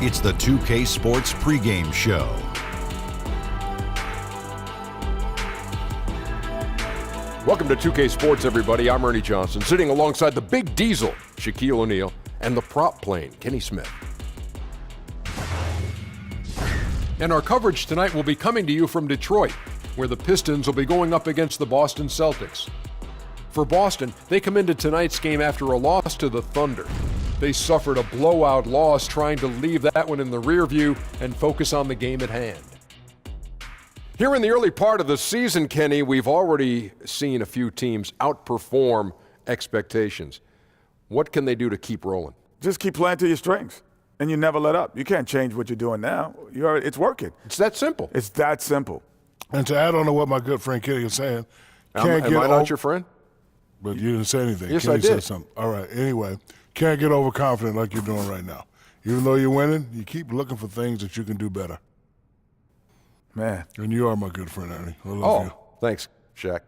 It's the 2K Sports Pregame Show. Welcome to 2K Sports, everybody. I'm Ernie Johnson, sitting alongside the Big Diesel, Shaquille O'Neal, and the prop plane, Kenny Smith. And our coverage tonight will be coming to you from Detroit, where the Pistons will be going up against the Boston Celtics. For Boston, they come into tonight's game after a loss to the Thunder. They suffered a blowout loss, trying to leave that one in the rear view and focus on the game at hand. Here in the early part of the season, Kenny, we've already seen a few teams outperform expectations. What can they do to keep rolling? Just keep playing to your strengths, and you never let up. You can't change what you're doing now. It's working. It's that simple. It's that simple. And to add on to what my good friend Kenny is saying, Am I not your friend? But you didn't say anything. Yes, Kenny I did. said something. All right. Anyway, can't get overconfident like you're doing right now. Even though you're winning, you keep looking for things that you can do better. Man. And you are my good friend, Ernie. I love you. Thanks, Shaq.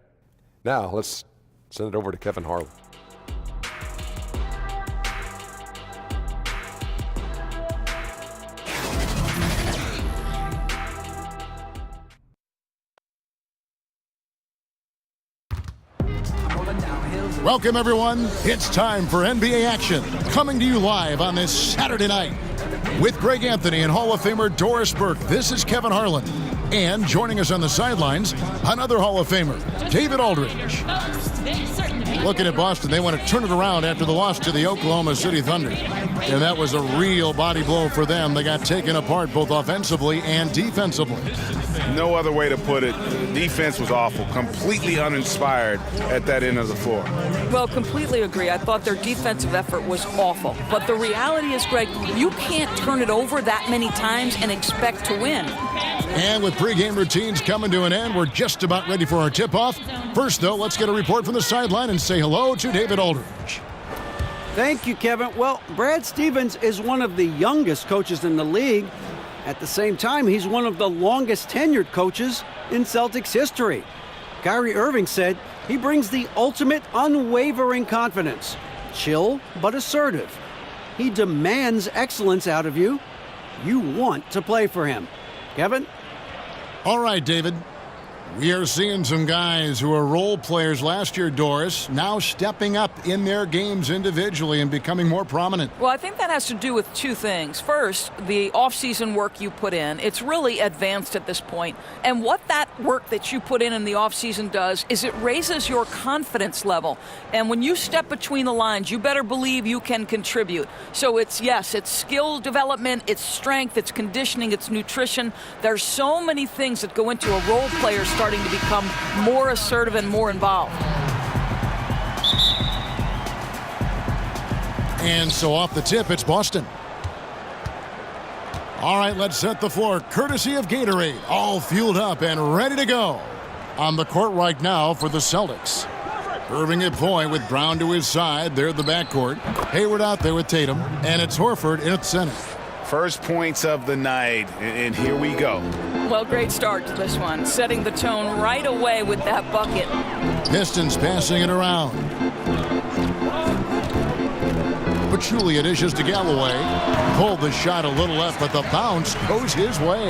Now, let's send it over to Kevin Harlan. Welcome, everyone. It's time for NBA action, coming to you live on this Saturday night. With Greg Anthony and Hall of Famer Doris Burke, this is Kevin Harlan. And joining us on the sidelines, another Hall of Famer, David Aldridge. Looking at Boston, they want to turn it around after the loss to the Oklahoma City Thunder. And that was a real body blow for them. They got taken apart both offensively and defensively. No other way to put it. The defense was awful, completely uninspired at that end of the floor. Well, completely agree. I thought their defensive effort was awful. But the reality is, Greg, you can't turn it over that many times and expect to win. And with pregame routines coming to an end, we're just about ready for our tip-off. First, though, let's get a report from the sideline and say hello to David Aldridge. Thank you, Kevin. Well, Brad Stevens is one of the youngest coaches in the league. At the same time, he's one of the longest tenured coaches in Celtics history. Kyrie Irving said he brings the ultimate unwavering confidence. Chill but assertive. He demands excellence out of you. You want to play for him. Kevin? All right, David. We are seeing some guys who were role players last year, Doris, now stepping up in their games individually and becoming more prominent. Well, I think that has to do with two things. First, the off-season work you put in. It's really advanced at this point. And what that work that you put in the off-season does is it raises your confidence level. And when you step between the lines, you better believe you can contribute. So it's skill development, it's strength, it's conditioning, it's nutrition. There's so many things that go into a role player starting to become more assertive and more involved. And so off the tip, it's Boston. All right, let's set the floor. Courtesy of Gatorade, all fueled up and ready to go. On the court right now for the Celtics. Irving at point with Brown to his side. They're the backcourt. Hayward out there with Tatum. And it's Horford in at center. First points of the night, and here we go. Well, great start to this one, setting the tone right away with that bucket. Pistons passing it around. Pachulia dishes to Galloway. Pulled the shot a little left, but the bounce goes his way.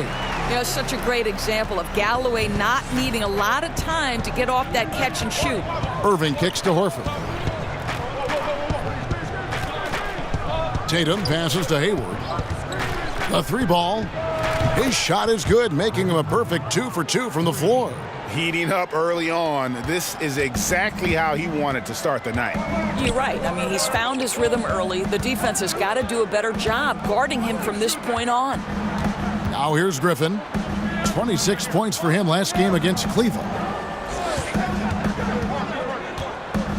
You know, such a great example of Galloway not needing a lot of time to get off that catch and shoot. Irving kicks to Horford. Tatum passes to Hayward. The three ball. His shot is good, making him a perfect 2 for 2 from the floor. Heating up early on. This is exactly how he wanted to start the night. You're right. I mean, he's found his rhythm early. The defense has got to do a better job guarding him from this point on. Now here's Griffin. 26 points for him last game against Cleveland.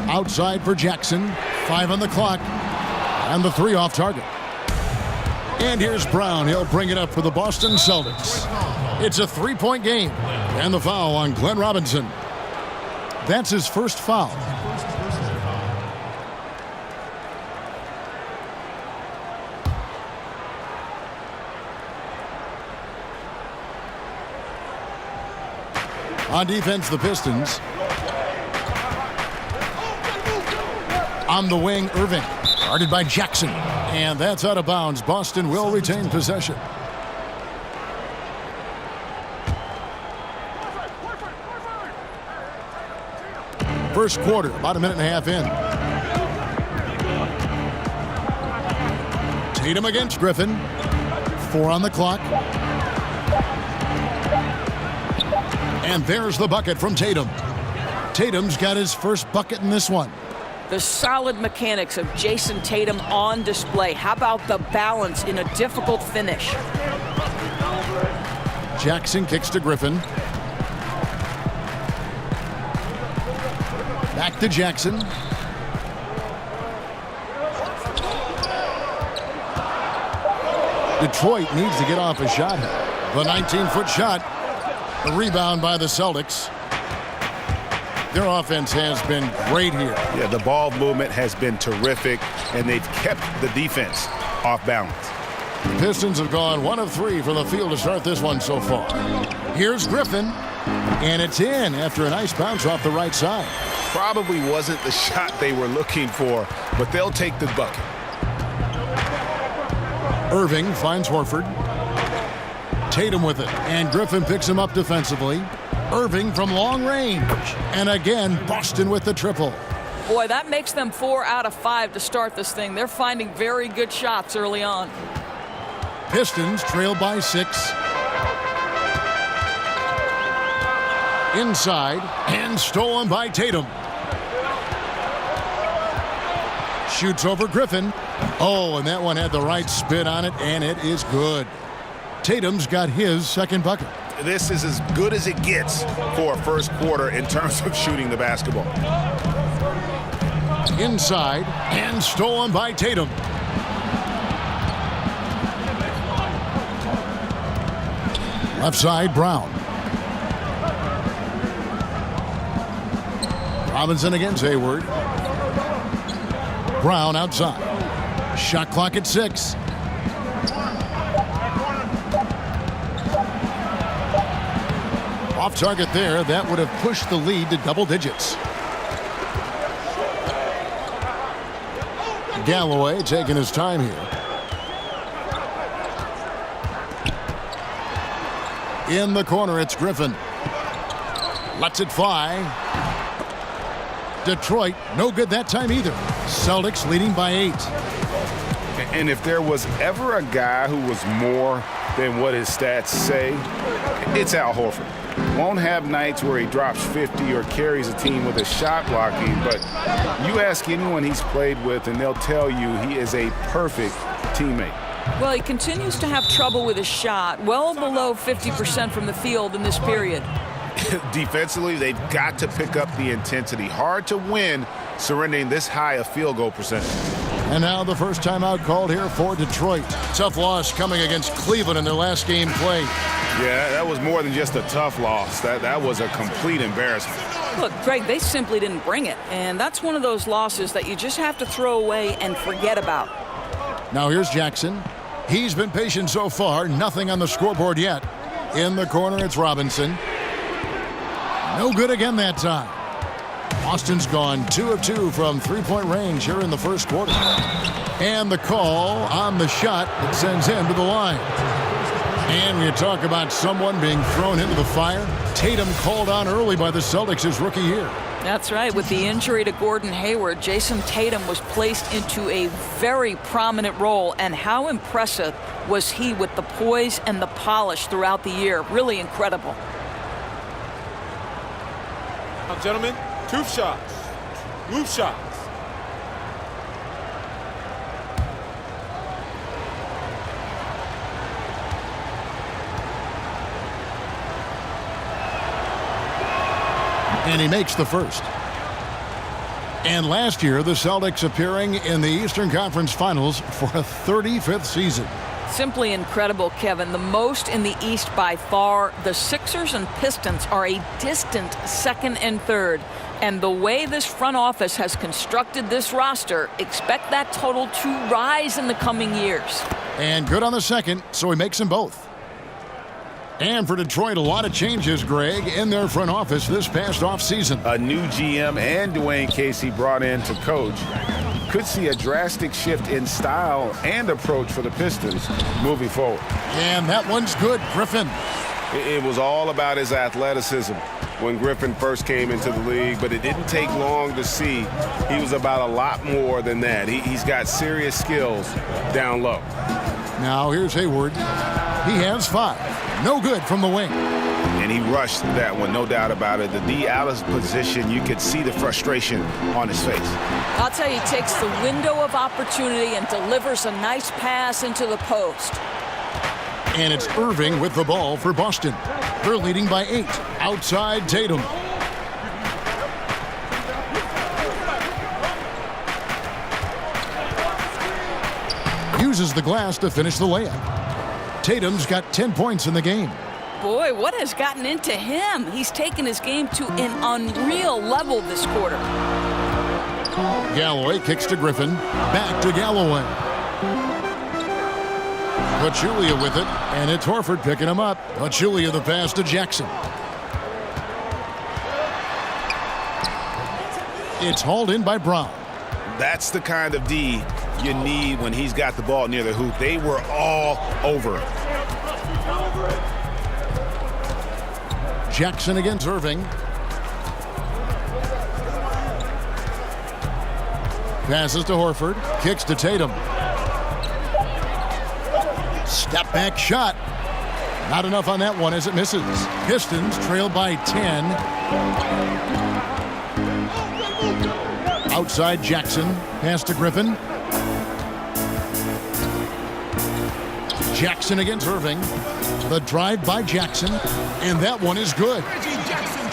Outside for Jackson. 5 on the clock. And the 3 off target. And here's Brown. He'll bring it up for the Boston Celtics. It's a 3-point game. And the foul on Glenn Robinson. That's his first foul. On defense, the Pistons. On the wing, Irving. Guarded by Jackson. And that's out of bounds. Boston will retain possession. First quarter, about a minute and a half in. Tatum against Griffin. 4 on the clock. And there's the bucket from Tatum. Tatum's got his first bucket in this one. The solid mechanics of Jason Tatum on display. How about the balance in a difficult finish? Jackson kicks to Griffin. Back to Jackson. Detroit needs to get off a shot. The 19-foot shot. A rebound by the Celtics. Their offense has been great here. Yeah, the ball movement has been terrific, and they've kept the defense off balance. The Pistons have gone 1 of 3 from the field to start this one so far. Here's Griffin, and it's in after a nice bounce off the right side. Probably wasn't the shot they were looking for, but they'll take the bucket. Irving finds Horford. Tatum with it, and Griffin picks him up defensively. Irving from long range. And again, Boston with the triple. Boy, that makes them 4 out of 5 to start this thing. They're finding very good shots early on. Pistons trail by 6. Inside, and stolen by Tatum. Shoots over Griffin. Oh, and that one had the right spin on it, and it is good. Tatum's got his second bucket. This is as good as it gets for a first quarter in terms of shooting the basketball. Inside, and stolen by Tatum. Left side, Brown. Robinson against Hayward. Brown outside. Shot clock at 6. Off target there. That would have pushed the lead to double digits. Galloway taking his time here. In the corner, it's Griffin. Lets it fly. Detroit, no good that time either. Celtics leading by 8. And if there was ever a guy who was more than what his stats say, it's Al Horford. Won't have nights where he drops 50 or carries a team with a shot blocking, but you ask anyone he's played with and they'll tell you he is a perfect teammate. Well, he continues to have trouble with his shot, well below 50% from the field in this period. Defensively, they've got to pick up the intensity. Hard to win surrendering this high a field goal percentage. And now the first timeout called here for Detroit. Tough loss coming against Cleveland in their last game played. Yeah, that was more than just a tough loss. That was a complete embarrassment. Look, Greg, they simply didn't bring it. And that's one of those losses that you just have to throw away and forget about. Now here's Jackson. He's been patient so far. Nothing on the scoreboard yet. In the corner, it's Robinson. No good again that time. Boston's gone 2 of 2 from three-point range here in the first quarter. And the call on the shot that sends him to the line. And you talk about someone being thrown into the fire. Tatum called on early by the Celtics his rookie year. That's right. With the injury to Gordon Hayward, Jason Tatum was placed into a very prominent role. And how impressive was he with the poise and the polish throughout the year. Really incredible. Now, gentlemen, two shots. Move shots. And he makes the first. And last year, the Celtics appearing in the Eastern Conference Finals for a 35th season. Simply incredible, Kevin. The most in the East by far. The Sixers and Pistons are a distant second and third. And the way this front office has constructed this roster, expect that total to rise in the coming years. And good on the second, so he makes them both. And for Detroit, a lot of changes, Greg, in their front office this past offseason. A new GM and Dwayne Casey brought in to coach. could see a drastic shift in style and approach for the Pistons moving forward. And that one's good, Griffin. It was all about his athleticism when Griffin first came into the league, but it didn't take long to see he was about a lot more than that. He's got serious skills down low. Now here's Hayward. He has 5. No good from the wing. And he rushed that one, no doubt about it. The D out of position, you could see the frustration on his face. I'll tell you, he takes the window of opportunity and delivers a nice pass into the post. And it's Irving with the ball for Boston. They're leading by 8. Outside Tatum. Uses the glass to finish the layup. Tatum's got 10 points in the game. Boy, what has gotten into him? He's taken his game to an unreal level this quarter. Galloway kicks to Griffin. Back to Galloway. Pachulia with it, and it's Horford picking him up. Pachulia the pass to Jackson. It's hauled in by Brown. That's the kind of D you need when he's got the ball near the hoop. They were all over it. Jackson against Irving. Passes to Horford. Kicks to Tatum. Step back shot. Not enough on that one as it misses. Pistons trail by 10. Outside Jackson. Pass to Griffin. Jackson against Irving. The drive by Jackson. And that one is good.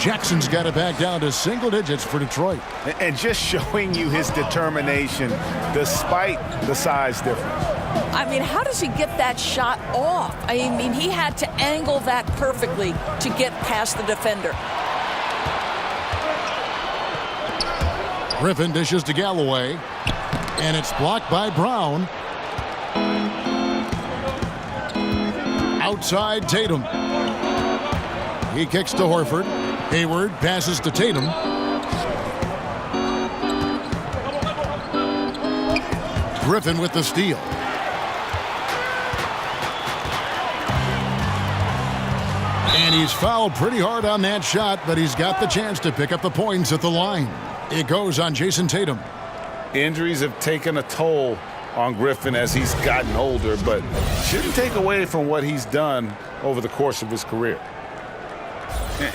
Jackson's got it back down to single digits for Detroit. And just showing you his determination despite the size difference. I mean, how does he get that shot off? I mean, he had to angle that perfectly to get past the defender. Griffin dishes to Galloway. And it's blocked by Brown. Outside Tatum. He kicks to Horford. Hayward passes to Tatum. Griffin with the steal. And he's fouled pretty hard on that shot, but he's got the chance to pick up the points at the line. It goes on Jason Tatum. Injuries have taken a toll on Griffin as he's gotten older, but shouldn't take away from what he's done over the course of his career.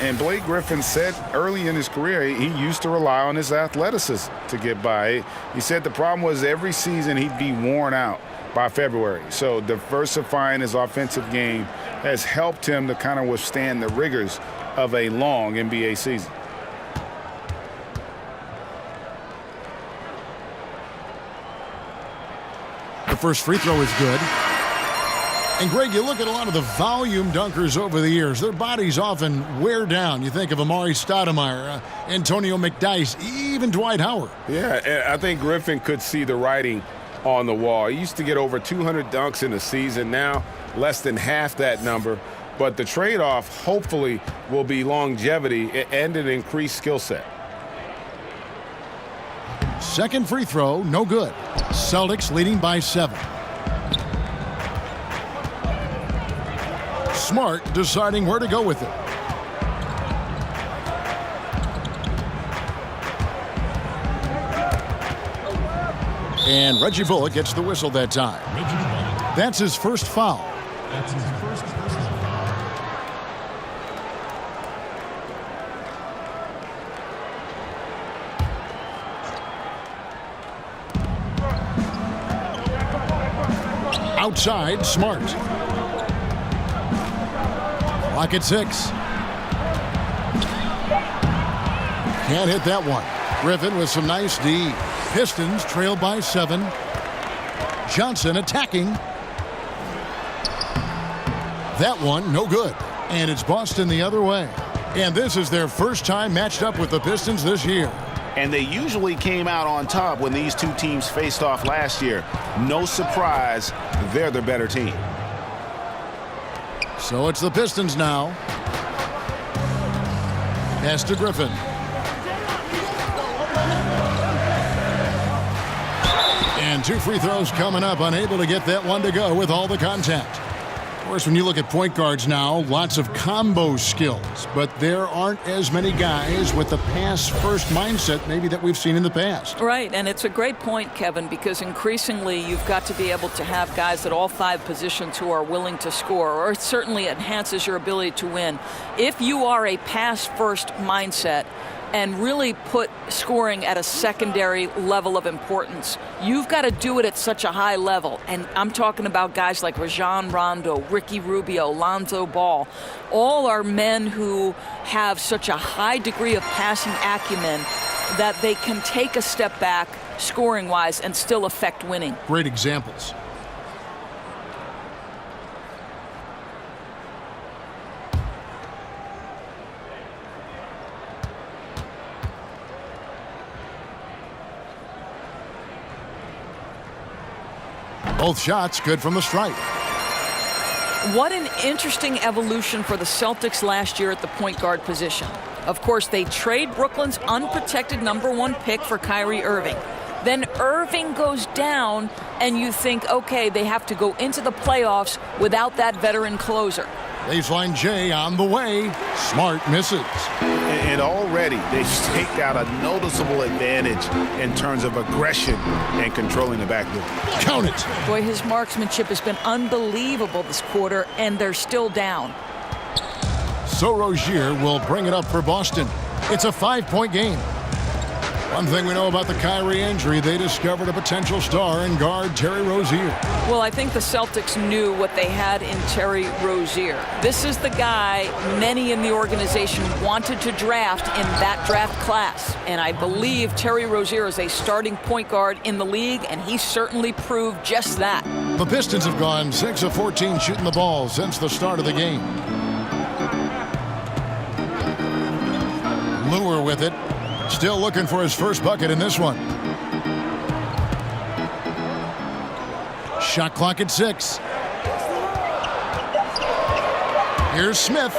And Blake Griffin said early in his career he used to rely on his athleticism to get by. He said the problem was every season he'd be worn out by February. So diversifying his offensive game has helped him to kind of withstand the rigors of a long NBA season. The first free throw is good. And Greg, you look at a lot of the volume dunkers over the years. Their bodies often wear down. You think of Amari Stoudemire, Antonio McDyess, even Dwight Howard. Yeah, and I think Griffin could see the writing on the wall. He used to get over 200 dunks in a season. Now, less than half that number. But the trade-off, hopefully, will be longevity and an increased skill set. Second free throw, no good. Celtics leading by 7. Smart deciding where to go with it. And Reggie Bullock gets the whistle that time. That's his first foul. Outside, Smart. Clock at 6. Can't hit that one. Griffin with some nice D. Pistons trail by 7. Johnson attacking. That one, no good. And it's Boston the other way. And this is their first time matched up with the Pistons this year. And they usually came out on top when these two teams faced off last year. No surprise, they're the better team. So it's the Pistons now. Pass to Griffin. And 2 free throws coming up. Unable to get that one to go with all the contact. Of course, when you look at point guards now, lots of combo skills, but there aren't as many guys with the pass-first mindset maybe that we've seen in the past. Right, and it's a great point, Kevin, because increasingly you've got to be able to have guys at all 5 positions who are willing to score, or it certainly enhances your ability to win. If you are a pass-first mindset and really put scoring at a secondary level of importance, you've got to do it at such a high level. And I'm talking about guys like Rajon Rondo, Ricky Rubio, Lonzo Ball. All are men who have such a high degree of passing acumen that they can take a step back scoring-wise and still affect winning. Great examples. Both shots good from the stripe. What an interesting evolution for the Celtics last year at the point guard position. Of course, they trade Brooklyn's unprotected #1 pick for Kyrie Irving. Then Irving goes down, and you think, okay, they have to go into the playoffs without that veteran closer. Baseline J on the way. Smart misses. And already they've staked out a noticeable advantage in terms of aggression and controlling the backdoor. Count it. Boy, his marksmanship has been unbelievable this quarter, and they're still down. So Rozier will bring it up for Boston. It's a 5-point game. One thing we know about the Kyrie injury, they discovered a potential star in guard Terry Rozier. Well, I think the Celtics knew what they had in Terry Rozier. This is the guy many in the organization wanted to draft in that draft class. And I believe Terry Rozier is a starting point guard in the league, and he certainly proved just that. The Pistons have gone 6 of 14 shooting the ball since the start of the game. Lure with it. Still looking for his first bucket in this one. Shot clock at 6. Here's Smith.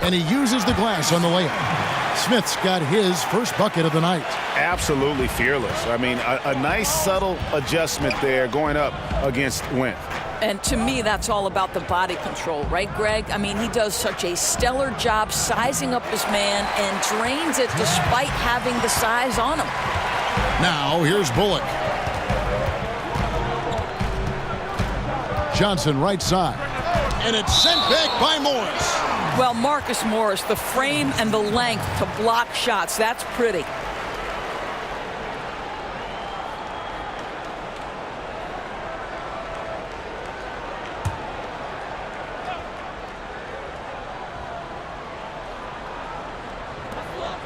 And he uses the glass on the layup. Smith's got his first bucket of the night. Absolutely fearless. I mean, a nice subtle adjustment there going up against Wentz. And to me, that's all about the body control, right, Greg? I mean, he does such a stellar job sizing up his man and drains it despite having the size on him. Now, here's Bullock. Johnson right side. And it's sent back by Morris. Well, Marcus Morris, the frame and the length to block shots, that's pretty.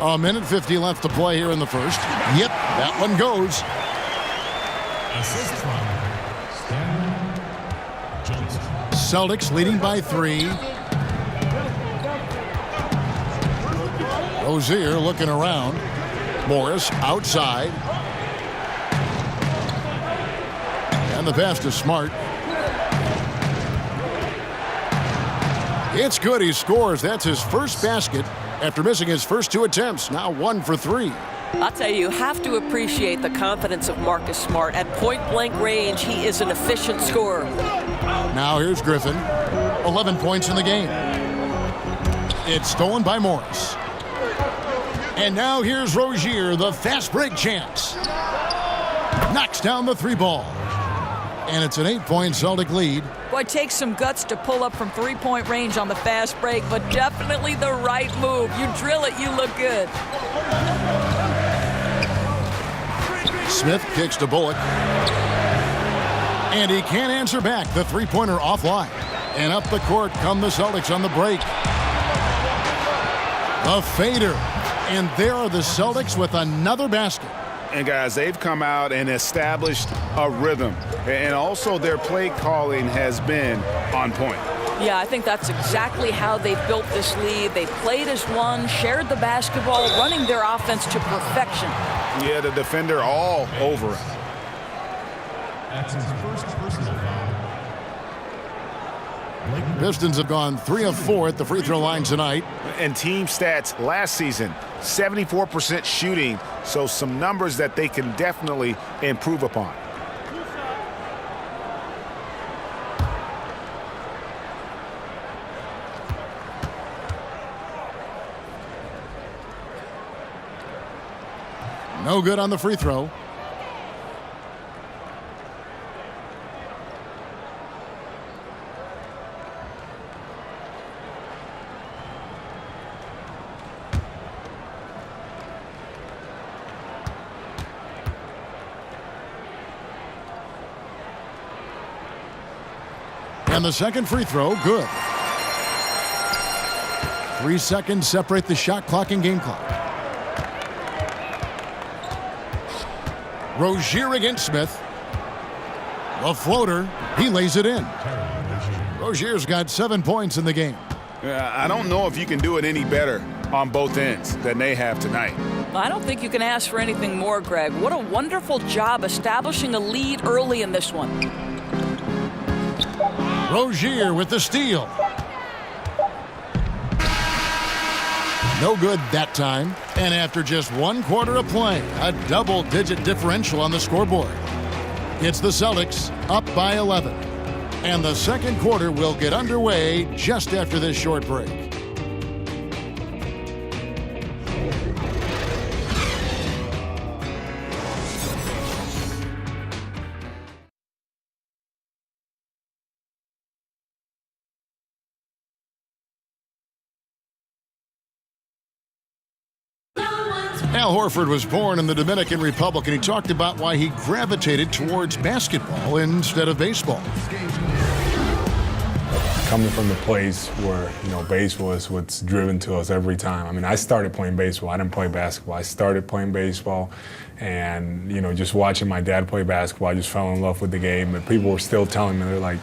A minute 50 left to play here in the first. Yep, that one goes. Celtics leading by 3. Rozier looking around. Morris outside. And the pass to Smart. It's good. He scores. That's his first basket after missing his first 2 attempts. Now 1 for 3. I'll tell you have to appreciate the confidence of Marcus Smart. At point-blank range, he is an efficient scorer. Now here's Griffin. 11 points in the game. It's stolen by Morris. And now here's Rozier, the fast break chance. Knocks down the 3 ball. And it's an 8-point Celtic lead. Boy, it takes some guts to pull up from 3-point range on the fast break, but definitely the right move. You drill it, you look good. Smith kicks to Bullock. And he can't answer back. The 3-pointer offline. And up the court come the Celtics on the break. A fader. And there are the Celtics with another basket. And guys, they've come out and established a rhythm. And also their play calling has been on point. Yeah, I think that's exactly how they've built this lead. They played as one, shared the basketball, running their offense to perfection. Yeah, the defender all over it. That's his first personal foul. Pistons have gone 3 of 4 at the free throw line tonight. And team stats last season, 74% shooting, so some numbers that they can definitely improve upon. No good on the free throw. And the second free throw, good. 3 seconds separate the shot clock and game clock. Rozier against Smith. A floater. He lays it in. Rozier's got 7 points in the game. I don't know if you can do it any better on both ends than they have tonight. I don't think you can ask for anything more, Greg. What a wonderful job establishing a lead early in this one. Rozier with the steal. No good that time. And after just 1 quarter of play, a double-digit differential on the scoreboard. It's the Celtics up by 11. And the second quarter will get underway just after this short break. Al Horford was born in the Dominican Republic, and he talked about why he gravitated towards basketball instead of baseball. Coming from the place where, baseball is what's driven to us every time. I mean, I started playing baseball. I didn't play basketball. I started playing baseball, and, just watching my dad play basketball, I just fell in love with the game. But people were still telling me, they're like,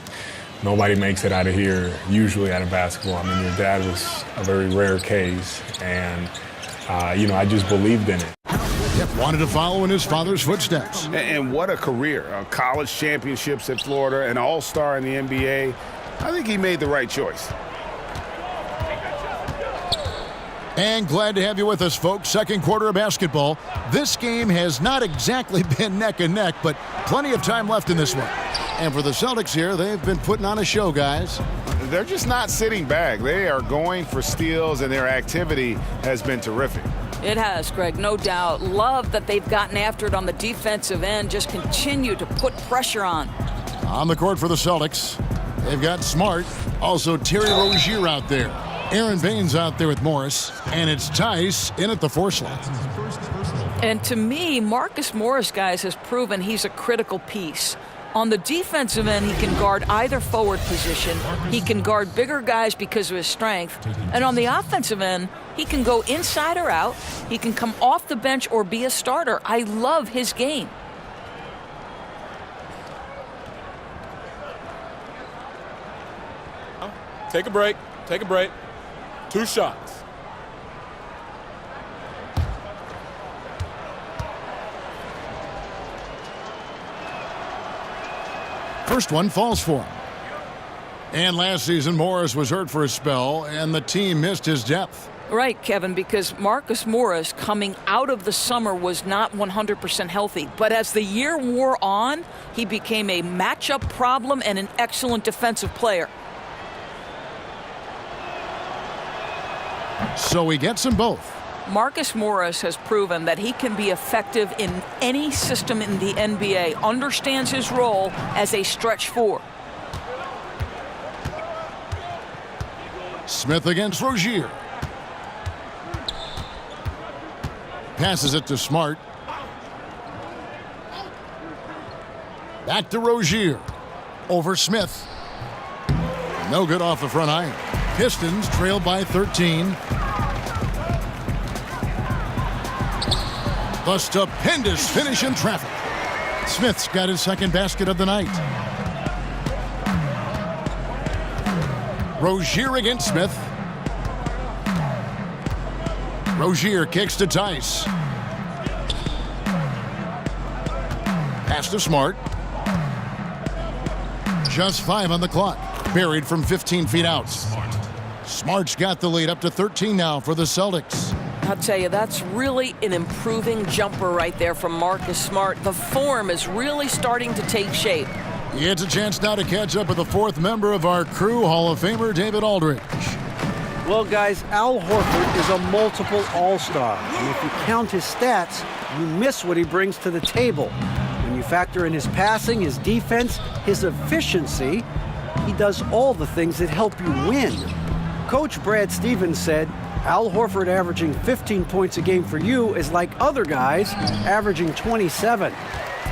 nobody makes it out of here, usually out of basketball. I mean, your dad was a very rare case, and I just believed in it. Wanted to follow in his father's footsteps. And what a career. College championships at Florida, an all-star in the NBA. I think he made the right choice. And glad to have you with us, folks. Second quarter of basketball. This game has not exactly been neck and neck, but plenty of time left in this one. And for the Celtics here, they've been putting on a show, guys. They're just not sitting back. They are going for steals, and their activity has been terrific. It has, Greg, no doubt. Love that they've gotten after it on the defensive end. Just continue to put pressure on. On the court for the Celtics, they've got Smart. Also Terry Rozier out there. Aaron Baines out there with Morris. And it's Tice in at the 4 slot. And to me, Marcus Morris, guys, has proven he's a critical piece. On the defensive end, he can guard either forward position. He can guard bigger guys because of his strength. And on the offensive end, he can go inside or out. He can come off the bench or be a starter. I love his game. Take a break. Take a break. 2 shots. First one falls for him. And last season, Morris was hurt for a spell, and the team missed his depth. Right, Kevin, because Marcus Morris coming out of the summer was not 100% healthy. But as the year wore on, he became a matchup problem and an excellent defensive player. So he gets them both. Marcus Morris has proven that he can be effective in any system in the NBA, understands his role as a stretch 4. Smith against Rozier. Passes it to Smart. Back to Rozier. Over Smith. No good off the front iron. Pistons trail by 13. A stupendous finish in traffic. Smith's got his second basket of the night. Rozier against Smith. Rozier kicks to Tice. Pass to Smart. Just 5 on the clock. Buried from 15 feet out. Smart's got the lead up to 13 now for the Celtics. I'll tell you, that's really an improving jumper right there from Marcus Smart. The form is really starting to take shape. He gets a chance now to catch up with the fourth member of our crew, Hall of Famer David Aldridge. Well, guys, Al Horford is a multiple all-star. And if you count his stats, you miss what he brings to the table. When you factor in his passing, his defense, his efficiency, he does all the things that help you win. Coach Brad Stevens said, Al Horford averaging 15 points a game for you is like other guys averaging 27.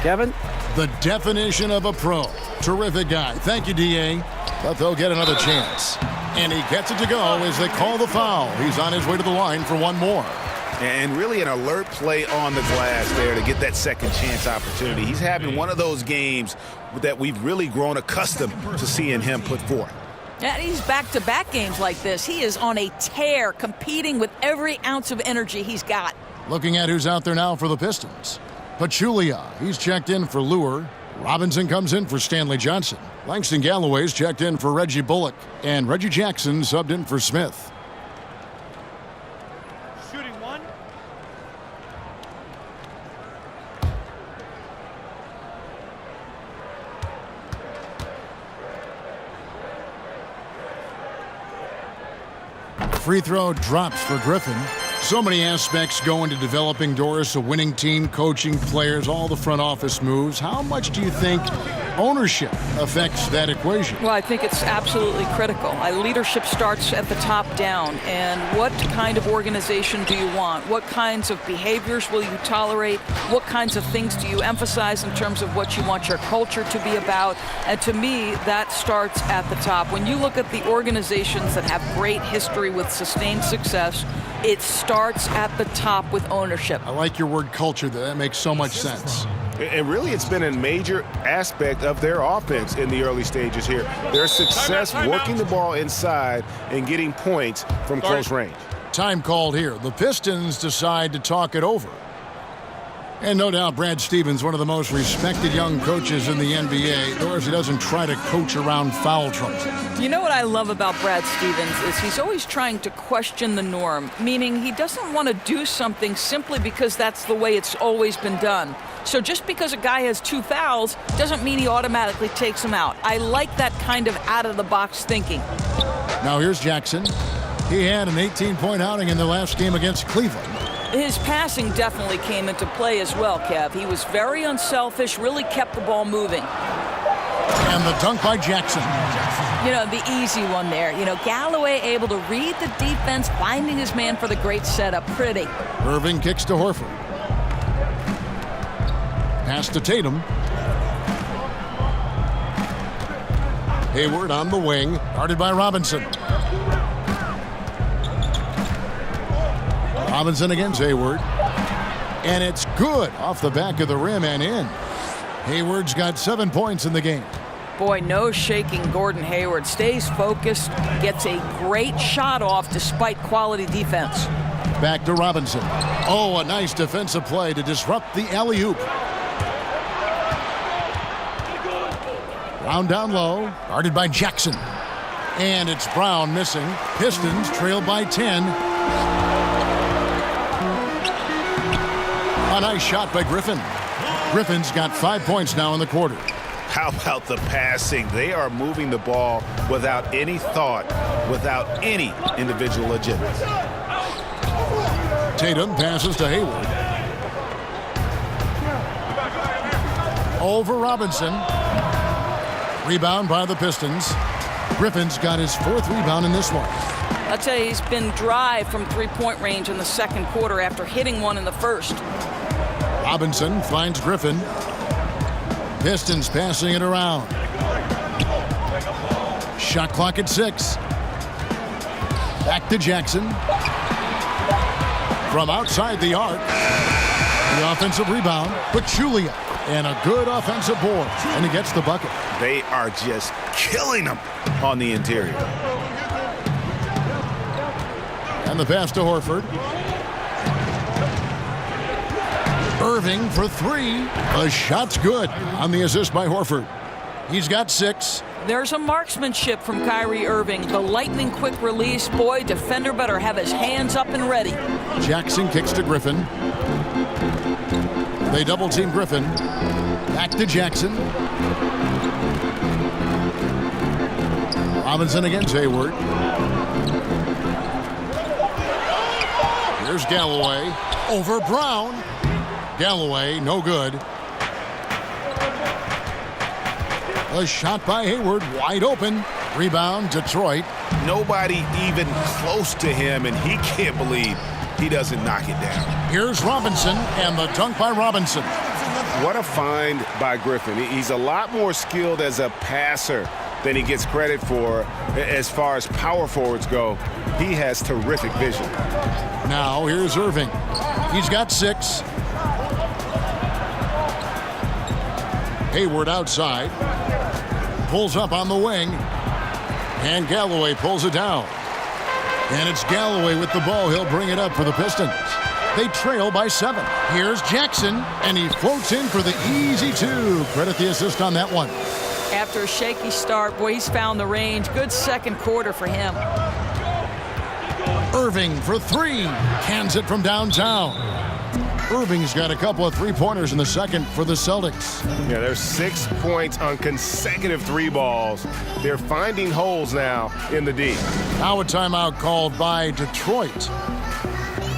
Kevin? The definition of a pro. Terrific guy. Thank you, D.A. But they'll get another chance. And he gets it to go as they call the foul. He's on his way to the line for one more. And really an alert play on the glass there to get that second chance opportunity. He's having one of those games that we've really grown accustomed to seeing him put forth. Yeah, he's back-to-back games like this. He is on a tear, competing with every ounce of energy he's got. Looking at who's out there now for the Pistons. Pachulia, he's checked in for Lure. Robinson comes in for Stanley Johnson. Langston Galloway's checked in for Reggie Bullock. And Reggie Jackson subbed in for Smith. Shooting one. Free throw drops for Griffin. So many aspects go into developing, Doris, a winning team, coaching, players, all the front office moves. How much do you think ownership affects that equation? Well, I think it's absolutely critical. Leadership starts at the top down. And what kind of organization do you want? What kinds of behaviors will you tolerate? What kinds of things do you emphasize in terms of what you want your culture to be about? And to me, that starts at the top. When you look at the organizations that have great history with sustained success, it starts at the top with ownership. I like your word culture there. That makes so much sense. And really, it's been a major aspect of their offense in the early stages here. Their success working the ball inside and getting points from close range. Time called here. The Pistons decide to talk it over. And no doubt Brad Stevens, one of the most respected young coaches in the NBA. Doris, he doesn't try to coach around foul trouble. You know what I love about Brad Stevens is he's always trying to question the norm, meaning he doesn't want to do something simply because that's the way it's always been done. So just because a guy has 2 fouls doesn't mean he automatically takes them out. I like that kind of out-of-the-box thinking. Now here's Jackson. He had an 18-point outing in the last game against Cleveland. His passing definitely came into play as well, Kev. He was very unselfish, really kept the ball moving. And the dunk by Jackson. You know, the easy one there. You know, Galloway able to read the defense, finding his man for the great setup. Pretty. Irving kicks to Horford. Pass to Tatum. Hayward on the wing, guarded by Robinson. Robinson against Hayward. And it's good off the back of the rim and in. Hayward's got 7 points in the game. Boy, no shaking Gordon Hayward. Stays focused, gets a great shot off despite quality defense. Back to Robinson. Oh, a nice defensive play to disrupt the alley-oop. Brown down low, guarded by Jackson. And it's Brown missing. Pistons trail by 10. A nice shot by Griffin. Griffin's got 5 points now in the quarter. How about the passing? They are moving the ball without any thought, without any individual agenda. Tatum passes to Hayward. Over Robinson. Rebound by the Pistons. Griffin's got his 4th rebound in this one. I'll tell you, he's been dry from three-point range in the second quarter after hitting one in the first. Robinson finds Griffin. Pistons passing it around. Shot clock at 6. Back to Jackson. From outside the arc. The offensive rebound. Pachulia. And a good offensive board. And he gets the bucket. They are just killing them on the interior. And the pass to Horford. Irving for 3. The shot's good on the assist by Horford. He's got 6. There's a marksmanship from Kyrie Irving. The lightning quick release. Boy, defender better have his hands up and ready. Jackson kicks to Griffin. They double team Griffin. Back to Jackson. Robinson against Hayward. Here's Galloway. Over Brown. Galloway, no good. A shot by Hayward, wide open. Rebound, Detroit. Nobody even close to him, and he can't believe he doesn't knock it down. Here's Robinson, and the dunk by Robinson. What a find by Griffin. He's a lot more skilled as a passer than he gets credit for as far as power forwards go. He has terrific vision. Now here's Irving. He's got 6. Hayward outside. Pulls up on the wing. And Galloway pulls it down. And it's Galloway with the ball. He'll bring it up for the Pistons. They trail by 7. Here's Jackson, and he floats in for the easy 2. Credit the assist on that one. After a shaky start, boy, he's found the range. Good second quarter for him. Irving for 3. Cans it from downtown. Irving's got a couple of three-pointers in the second for the Celtics. Yeah, there's 6 points on consecutive 3 balls. They're finding holes now in the D. Now a timeout called by Detroit.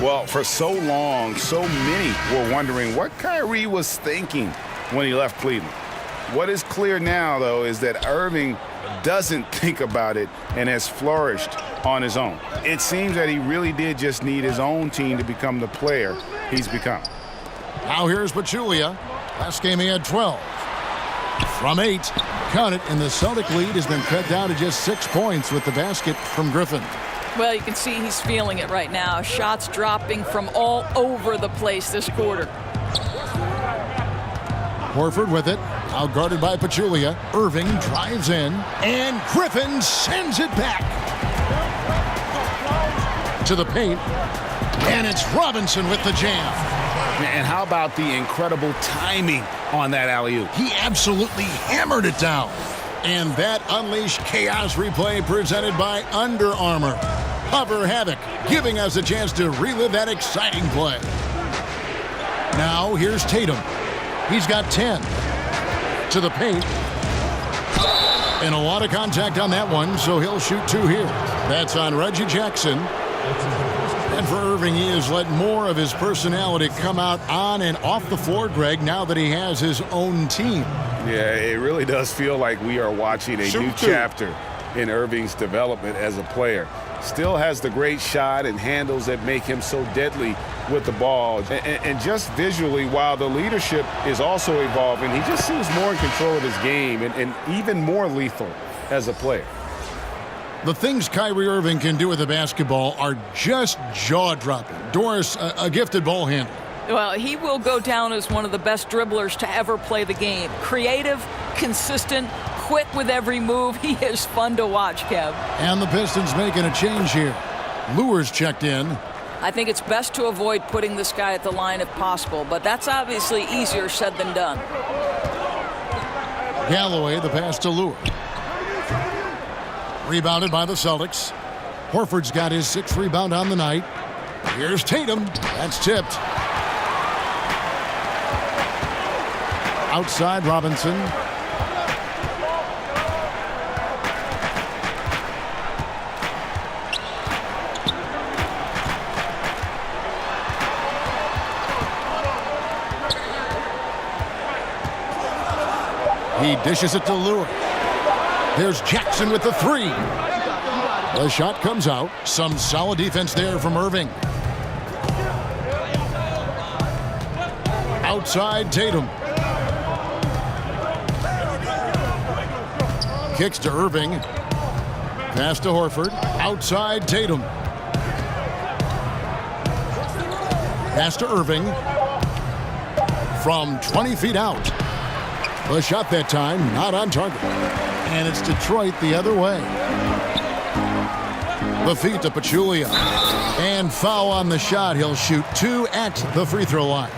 Well, for so long, so many were wondering what Kyrie was thinking when he left Cleveland. What is clear now, though, is that Irving doesn't think about it and has flourished on his own. It seems that he really did just need his own team to become the player he's become. Now here's Pachulia. Last game he had 12. From 8, count it, and the Celtic lead has been cut down to just 6 points with the basket from Griffin. Well, you can see he's feeling it right now. Shots dropping from all over the place this quarter. Horford with it. Now guarded by Pachulia. Irving drives in. And Griffin sends it back. To the paint. And it's Robinson with the jam. And how about the incredible timing on that alley-oop? He absolutely hammered it down. And that unleashed chaos replay presented by Under Armour. Cover Havoc, giving us a chance to relive that exciting play. Now here's Tatum. He's got 10. To the paint. And a lot of contact on that one, so he'll shoot 2 here. That's on Reggie Jackson. And for Irving, he has let more of his personality come out on and off the floor, Greg, now that he has his own team. Yeah, it really does feel like we are watching a new chapter in Irving's development as a player. Still has the great shot and handles that make him so deadly with the ball. And just visually, while the leadership is also evolving, he just seems more in control of his game and even more lethal as a player. The things Kyrie Irving can do with the basketball are just jaw-dropping. Doris, a gifted ball handler. Well, he will go down as one of the best dribblers to ever play the game. Creative, consistent, quick with every move. He is fun to watch, Kev. And the Pistons making a change here. Lures checked in. I think it's best to avoid putting this guy at the line if possible, but that's obviously easier said than done. Galloway, the pass to Lure. Rebounded by the Celtics. Horford's got his 6th rebound on the night. Here's Tatum. That's tipped. Outside Robinson. He dishes it to Lure. There's Jackson with the 3. The shot comes out. Some solid defense there from Irving. Outside Tatum. Kicks to Irving. Pass to Horford. Outside Tatum. Pass to Irving. From 20 feet out. The shot that time, not on target. And it's Detroit the other way. The feet to Pachulia. And foul on the shot. He'll shoot 2 at the free throw line.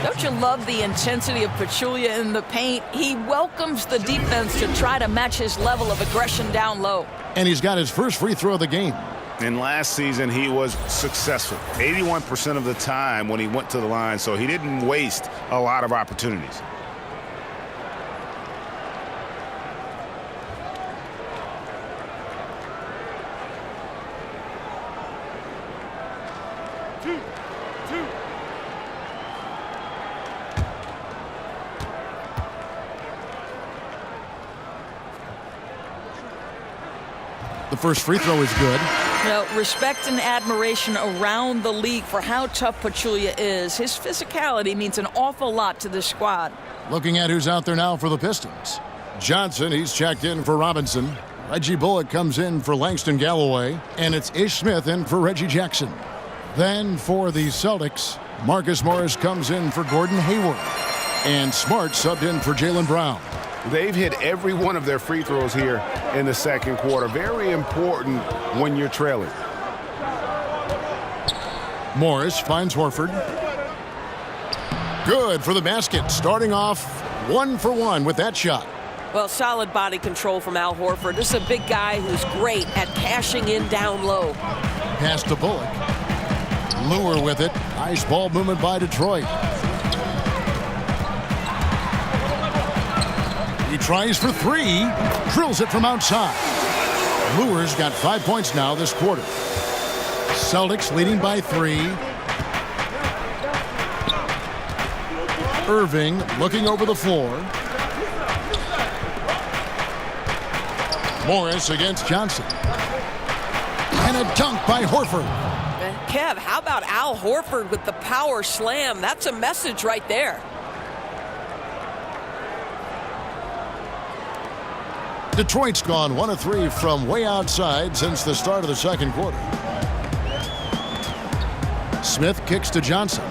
Don't you love the intensity of Pachulia in the paint? He welcomes the defense to try to match his level of aggression down low. And he's got his first free throw of the game. And last season, he was successful 81% of the time when he went to the line, so he didn't waste a lot of opportunities. The first free throw is good. Respect and admiration around the league for how tough Pachulia is. His physicality means an awful lot to this squad. Looking at who's out there now for the Pistons. Johnson, he's checked in for Robinson. Reggie Bullock comes in for Langston Galloway. And it's Ish Smith in for Reggie Jackson. Then for the Celtics, Marcus Morris comes in for Gordon Hayward. And Smart subbed in for Jaylen Brown. They've hit every one of their free throws here in the second quarter. Very important when you're trailing. Morris finds Horford. Good for the basket. Starting off 1 for 1 with that shot. Well, solid body control from Al Horford. This is a big guy who's great at cashing in down low. Pass to Bullock. Lure with it. Nice ball movement by Detroit. He tries for 3. Drills it from outside. Lure's got 5 points now this quarter. Celtics leading by 3. Irving looking over the floor. Morris against Johnson. And a dunk by Horford. Kev, how about Al Horford with the power slam? That's a message right there. Detroit's gone 1 of 3 from way outside since the start of the second quarter. Smith kicks to Johnson.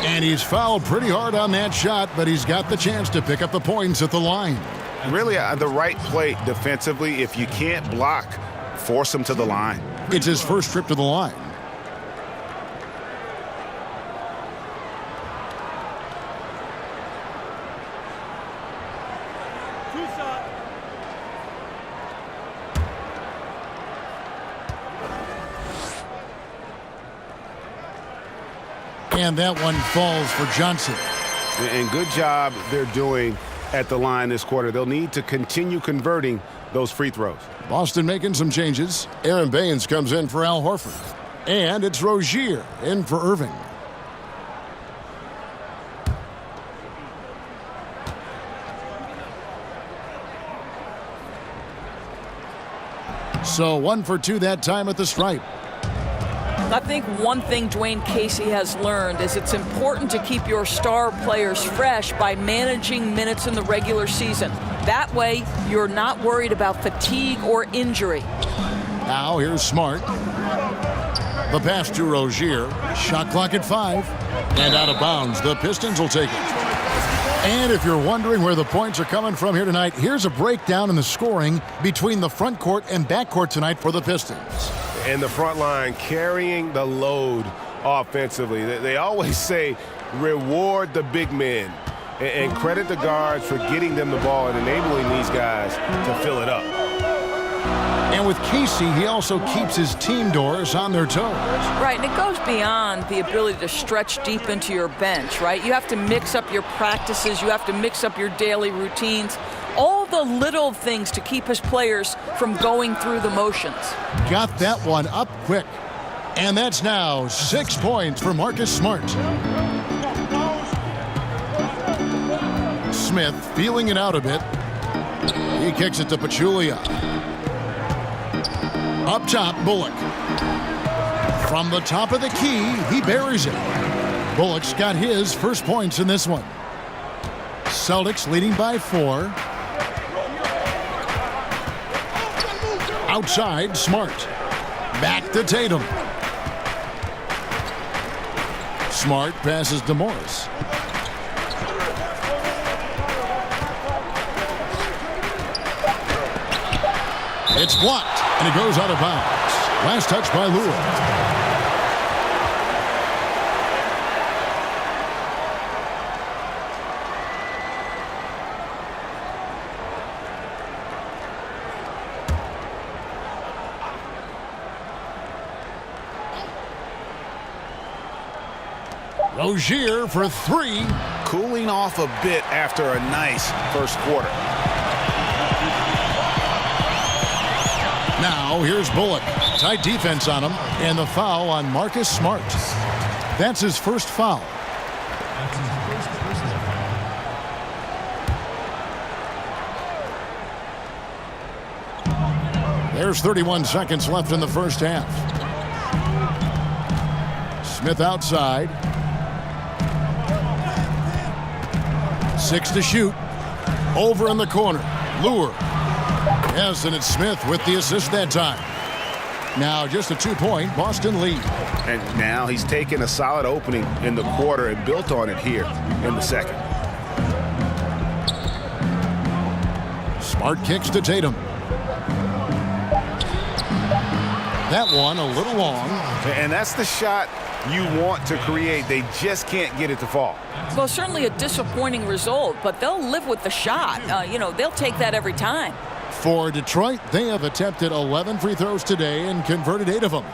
And he's fouled pretty hard on that shot, but he's got the chance to pick up the points at the line. Really the right play defensively. If you can't block, force him to the line. It's his first trip to the line. And that one falls for Johnson. And good job they're doing at the line this quarter. They'll need to continue converting those free throws. Boston making some changes. Aaron Baines comes in for Al Horford. And it's Rozier in for Irving. So 1 for 2 that time at the stripe. I think one thing Dwayne Casey has learned is it's important to keep your star players fresh by managing minutes in the regular season. That way, you're not worried about fatigue or injury. Now here's Smart. The pass to Rozier. Shot clock at 5. And out of bounds. The Pistons will take it. And if you're wondering where the points are coming from here tonight, here's a breakdown in the scoring between the front court and back court tonight for the Pistons. And the front line carrying the load offensively. They always say reward the big men and credit the guards for getting them the ball and enabling these guys to fill it up. And with Casey, he also keeps his team doors on their toes. Right, and it goes beyond the ability to stretch deep into your bench, right? You have to mix up your practices. You have to mix up your daily routines. All the little things to keep his players from going through the motions. Got that one up quick. And that's now 6 points for Marcus Smart. Smith feeling it out a bit. He kicks it to Pachulia. Up top, Bullock. From the top of the key, he buries it. Bullock's got his first points in this one. Celtics leading by 4. Outside, Smart. Back to Tatum. Smart passes to Morris. It's blocked, and it goes out of bounds. Last touch by Lure. Rozier for three. Cooling off a bit after a nice first quarter. Now here's Bullock. Tight defense on him, and the foul on Marcus Smart. That's his first foul. There's 31 seconds left in the first half. Smith outside. 6 to shoot. Over in the corner. Lure. Yes, and it's Smith with the assist that time. Now just a 2-point Boston lead. And now he's taken a solid opening in the quarter and built on it here in the second. Smart kicks to Tatum. That one a little long. And that's the shot you want to create. They just can't get it to fall. Well, certainly a disappointing result, but they'll live with the shot. They'll take that every time. For Detroit, they have attempted 11 free throws today and converted 8 of them.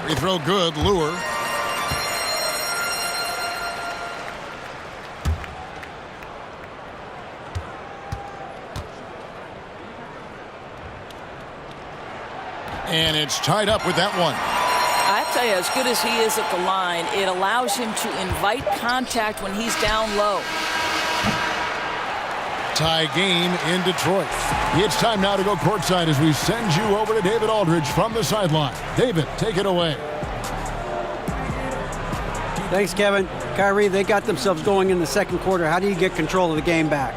Free throw good, Lure. And it's tied up with that one. I tell you, as good as he is at the line, it allows him to invite contact when he's down low. Tie game in Detroit. It's time now to go courtside as we send you over to David Aldridge from the sideline. David, take it away. Thanks, Kevin. Kyrie, they got themselves going in the second quarter. How do you get control of the game back?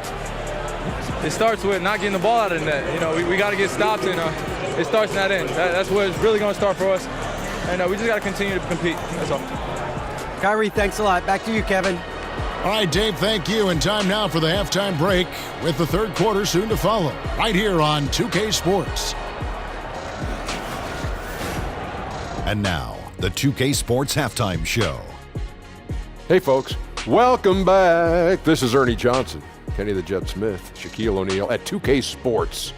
It starts with not getting the ball out of the net. We got to get stopped, and it starts in that end. That's where it's really going to start for us. And we just got to continue to compete. That's all. Kyrie, thanks a lot. Back to you, Kevin. All right, Dave, thank you. And time now for the halftime break with the third quarter soon to follow. Right here on 2K Sports. And now, the 2K Sports Halftime Show. Hey, folks. Welcome back. This is Ernie Johnson, Kenny the Jet Smith, Shaquille O'Neal at 2K Sports.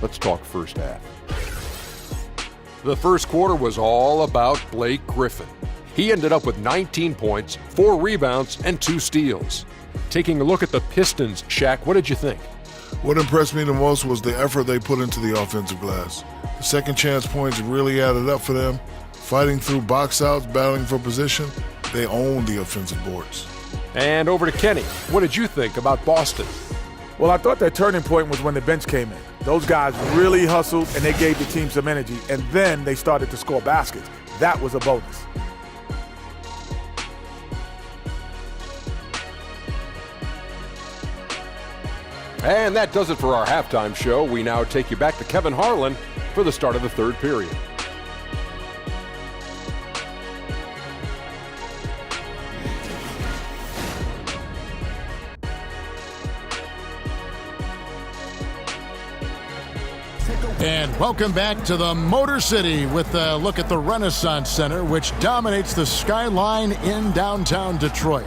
Let's talk first half. The first quarter was all about Blake Griffin. He ended up with 19 points, 4 rebounds, and 2 steals. Taking a look at the Pistons, Shaq, what did you think? What impressed me the most was the effort they put into the offensive glass. The second chance points really added up for them. Fighting through box outs, battling for position, they owned the offensive boards. And over to Kenny. What did you think about Boston? Well, I thought that turning point was when the bench came in. Those guys really hustled, and they gave the team some energy, and then they started to score baskets. That was a bonus. And that does it for our halftime show. We now take you back to Kevin Harlan for the start of the third period. And welcome back to the Motor City with a look at the Renaissance Center, which dominates the skyline in downtown Detroit.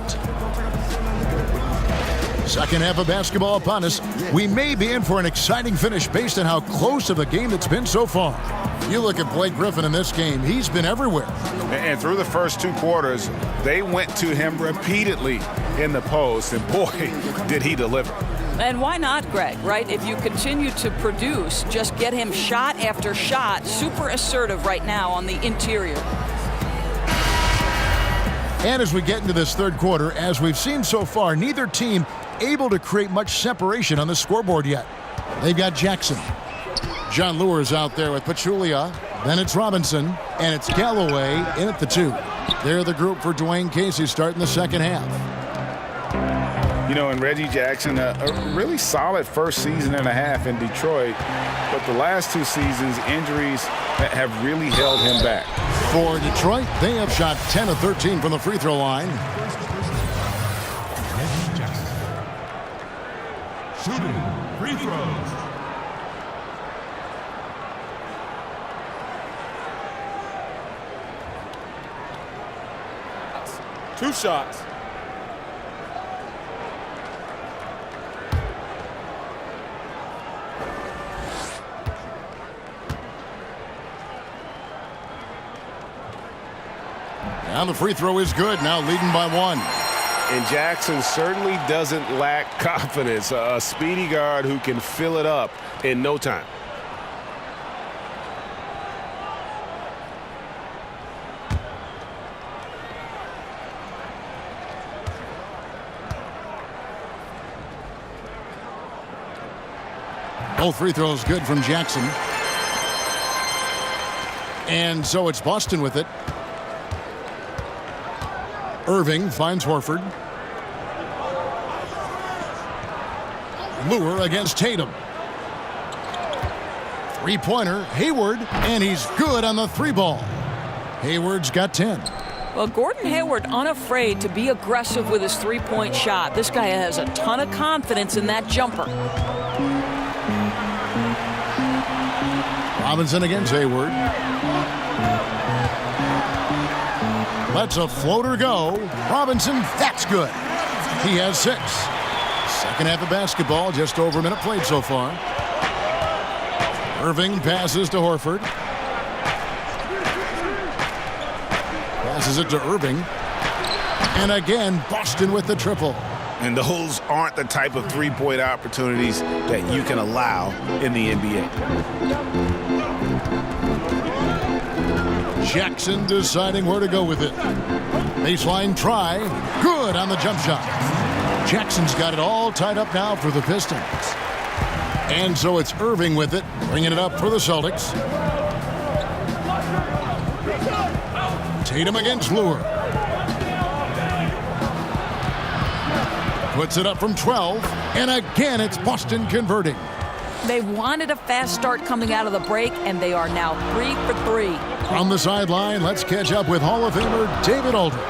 Second half of basketball upon us. We may be in for an exciting finish based on how close of a game it's been so far. You look at Blake Griffin in this game, he's been everywhere. And through the first 2 quarters, they went to him repeatedly in the post, and boy, did he deliver. And why not, Greg, right? If you continue to produce, just get him shot after shot. Super assertive right now on the interior. And as we get into this third quarter, as we've seen so far, neither team able to create much separation on the scoreboard yet. They've got Jackson. John Lure's out there with Pachulia. Then it's Robinson, and it's Galloway in at the 2. They're the group for Dwayne Casey starting the second half. And Reggie Jackson, a really solid first season and a half in Detroit, but the last 2 seasons, injuries have really held him back. For Detroit, they have shot 10 of 13 from the free throw line. Reggie Jackson. Shooting free throws. 2 shots. And the free throw is good, now leading by 1. And Jackson certainly doesn't lack confidence. A speedy guard who can fill it up in no time. Both free throws good from Jackson. And so it's Boston with it. Irving finds Horford. Lure against Tatum. Three-pointer, Hayward, and he's good on the 3-ball. Hayward's got 10. Well, Gordon Hayward unafraid to be aggressive with his three-point shot. This guy has a ton of confidence in that jumper. Robinson against Hayward. Lets a floater go. Robinson, that's good. He has 6. Second half of basketball, just over a minute played so far. Irving passes to Horford. Passes it to Irving. And again, Boston with the triple. And those aren't the type of three-point opportunities that you can allow in the NBA. Jackson deciding where to go with it. Baseline try. Good on the jump shot. Jackson's got it all tied up now for the Pistons. And so it's Irving with it, bringing it up for the Celtics. Tatum against Lure. Puts it up from 12. And again, it's Boston converting. They wanted a fast start coming out of the break, and they are now 3 for 3. From the sideline, let's catch up with Hall of Famer David Aldridge.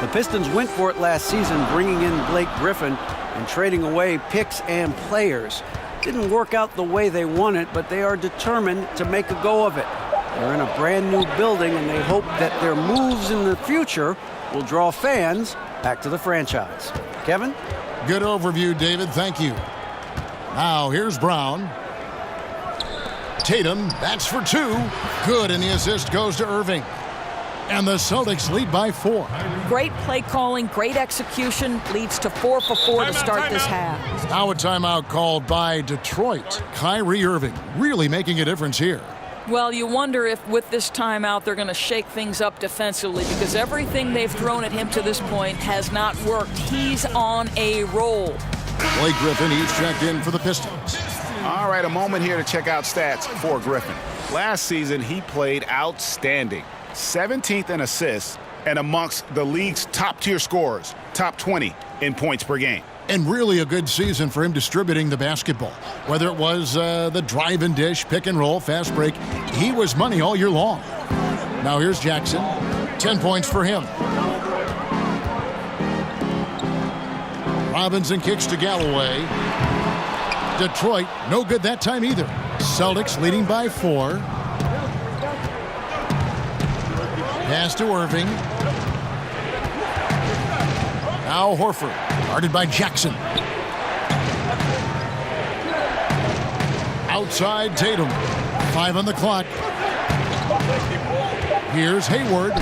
The Pistons went for it last season, bringing in Blake Griffin and trading away picks and players. Didn't work out the way they wanted, but they are determined to make a go of it. They're in a brand new building, and they hope that their moves in the future will draw fans back to the franchise. Kevin? Good overview, David. Thank you. Now here's Brown. Tatum, that's for 2. Good, and the assist goes to Irving. And the Celtics lead by 4. Great play calling, great execution, leads to 4 for 4 to start this half. Now a timeout called by Detroit. Kyrie Irving really making a difference here. Well, you wonder if with this timeout they're going to shake things up defensively, because everything they've thrown at him to this point has not worked. He's on a roll. Blake Griffin, he's checked in for the Pistons. All right, a moment here to check out stats for Griffin. Last season, he played outstanding. 17th in assists and amongst the league's top-tier scorers, top 20 in points per game. And really a good season for him distributing the basketball. Whether it was the drive and dish, pick and roll, fast break, he was money all year long. Now here's Jackson. 10 points for him. Robinson kicks to Galloway. Detroit, no good that time either. Celtics leading by 4. Pass to Irving. Now Horford, guarded by Jackson. Outside Tatum. 5 on the clock. Here's Hayward.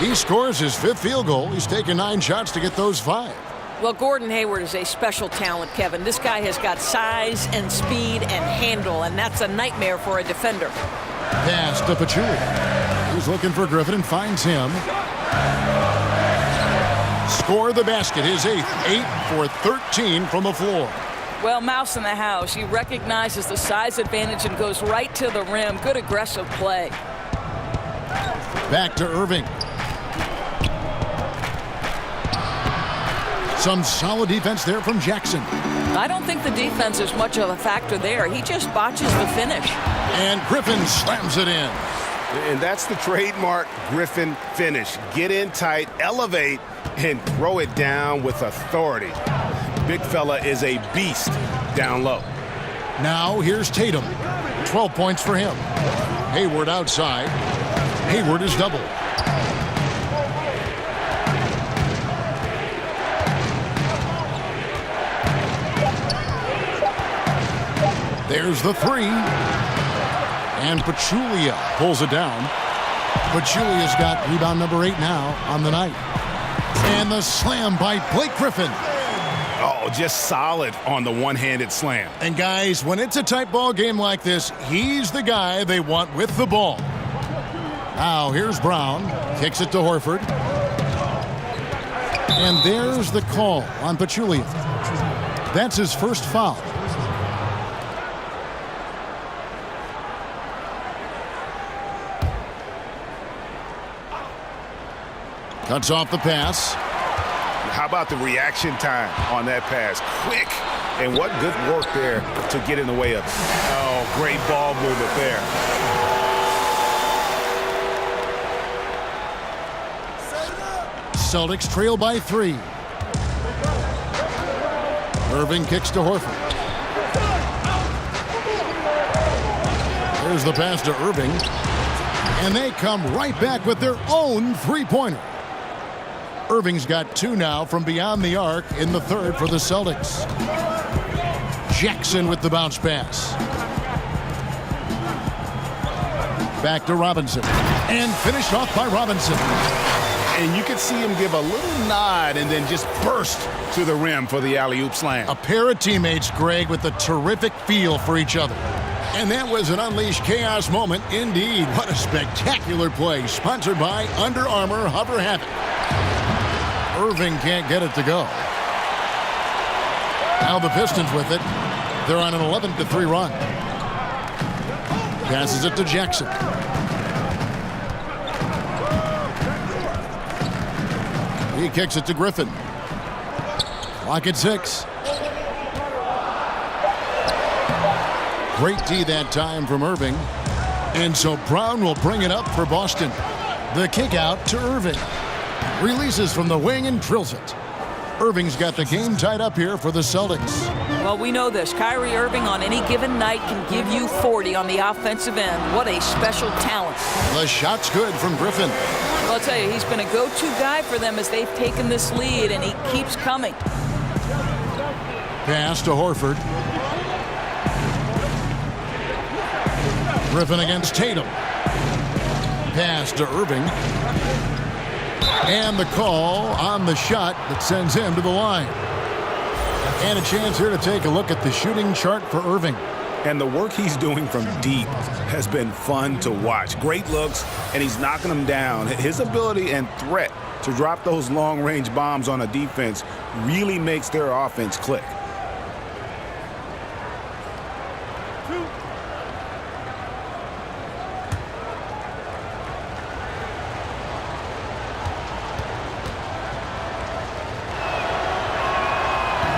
He scores his 5th field goal. He's taken 9 shots to get those 5. Well, Gordon Hayward is a special talent, Kevin. This guy has got size and speed and handle, and that's a nightmare for a defender. Pass to Pachulia. He's looking for Griffin and finds him. Score the basket, his 8th, 8 for 13 from the floor. Well, Mouse in the house. He recognizes the size advantage and goes right to the rim. Good aggressive play. Back to Irving. Some solid defense there from Jackson. I don't think the defense is much of a factor there. He just botches the finish. And Griffin slams it in. And that's the trademark Griffin finish. Get in tight, elevate, and throw it down with authority. Big fella is a beast down low. Now here's Tatum. 12 points for him. Hayward outside. Hayward is doubled. There's the three. And Pachulia pulls it down. Pachulia's got rebound number 8 now on the night. And the slam by Blake Griffin. Oh, just solid on the one-handed slam. And guys, when it's a tight ball game like this, he's the guy they want with the ball. Now here's Brown. Kicks it to Horford. And there's the call on Pachulia. That's his first foul. Cuts off the pass. How about the reaction time on that pass? Quick. And what good work there to get in the way of it. Oh, great ball movement there. Celtics trail by 3. Irving kicks to Horford. There's the pass to Irving. And they come right back with their own three-pointer. Irving's got 2 now from beyond the arc in the third for the Celtics. Jackson with the bounce pass. Back to Robinson. And finished off by Robinson. And you could see him give a little nod and then just burst to the rim for the alley-oop slam. A pair of teammates, Greg, with a terrific feel for each other. And that was an unleashed chaos moment indeed. What a spectacular play, sponsored by Under Armour Hover Havoc. Irving can't get it to go. Now the Pistons with it. They're on an 11-3 run. Passes it to Jackson. He kicks it to Griffin. Clock at 6. Great D that time from Irving. And so Brown will bring it up for Boston. The kick out to Irving. Releases from the wing and drills it. Irving's got the game tied up here for the Celtics. Well, we know this. Kyrie Irving on any given night can give you 40 on the offensive end. What a special talent. The shot's good from Griffin. Well, I'll tell you, he's been a go-to guy for them as they've taken this lead, and he keeps coming. Pass to Horford. Griffin against Tatum. Pass to Irving. And the call on the shot that sends him to the line. And a chance here to take a look at the shooting chart for Irving. And the work he's doing from deep has been fun to watch. Great looks, and he's knocking them down. His ability and threat to drop those long-range bombs on a defense really makes their offense click.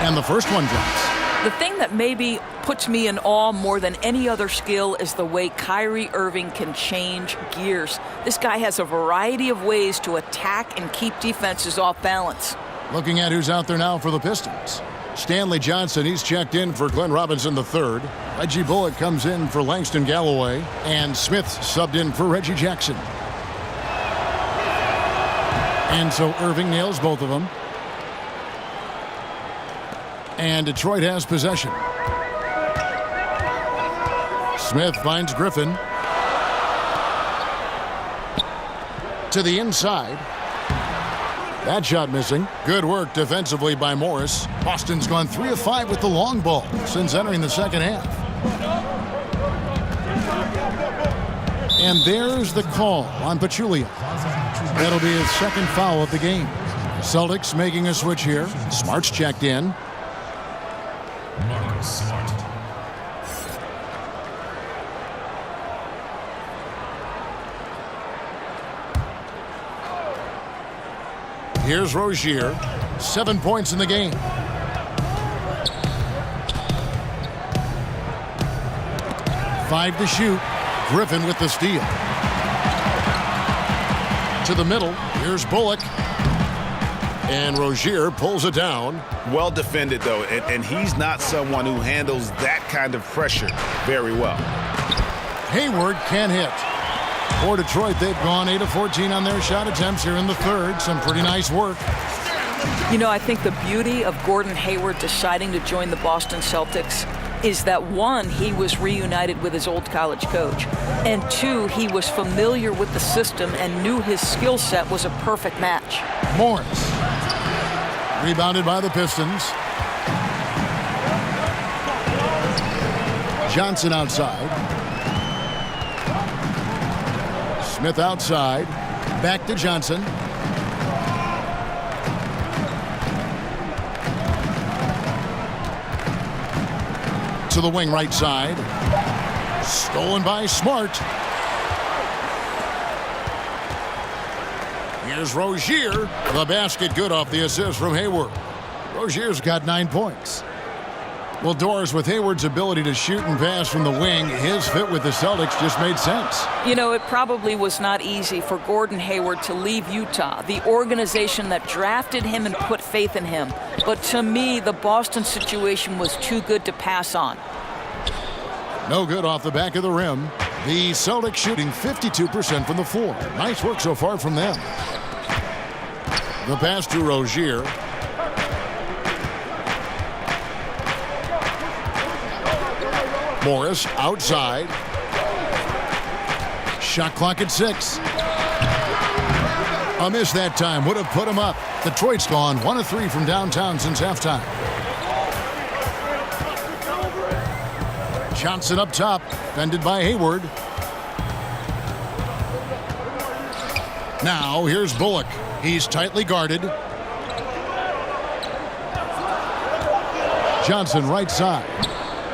And the first one drops. The thing that maybe puts me in awe more than any other skill is the way Kyrie Irving can change gears. This guy has a variety of ways to attack and keep defenses off balance. Looking at who's out there now for the Pistons. Stanley Johnson, he's checked in for Glenn Robinson III. Reggie Bullock comes in for Langston Galloway. And Smith subbed in for Reggie Jackson. And so Irving nails both of them. And Detroit has possession. Smith finds Griffin. To the inside. That shot missing. Good work defensively by Morris. Boston's gone 3 of 5 with the long ball since entering the second half. And there's the call on Pachulia. That'll be his second foul of the game. Celtics making a switch here. Smart's checked in. Marcus Smart. Here's Rozier. 7 points in the game. Five to shoot. Griffin with the steal. To the middle. Here's Bullock. And Rozier pulls it down. Well defended, though, and he's not someone who handles that kind of pressure very well. Hayward can hit. For Detroit, they've gone 8 of 14 on their shot attempts here in the third. Some pretty nice work. You know, I think the beauty of Gordon Hayward deciding to join the Boston Celtics, is that, one, he was reunited with his old college coach, and two, he was familiar with the system and knew his skill set was a perfect match. Morris. Rebounded by the Pistons. Johnson outside. Smith outside. Back to Johnson. To the wing right side. Stolen by Smart. Here's Rozier. The basket good off the assist from Hayward. Rozier's got 9 points. Well, Doris, with Hayward's ability to shoot and pass from the wing, his fit with the Celtics just made sense. You know, it probably was not easy for Gordon Hayward to leave Utah, the organization that drafted him and put faith in him. But to me, the Boston situation was too good to pass on. No good off the back of the rim. The Celtics shooting 52% from the floor. Nice work so far from them. The pass to Rozier. Morris outside. Shot clock at 6. A miss that time would have put him up. Detroit's gone 1 of 3 from downtown since halftime. Johnson up top, fended by Hayward. Now here's Bullock. He's tightly guarded. Johnson right side.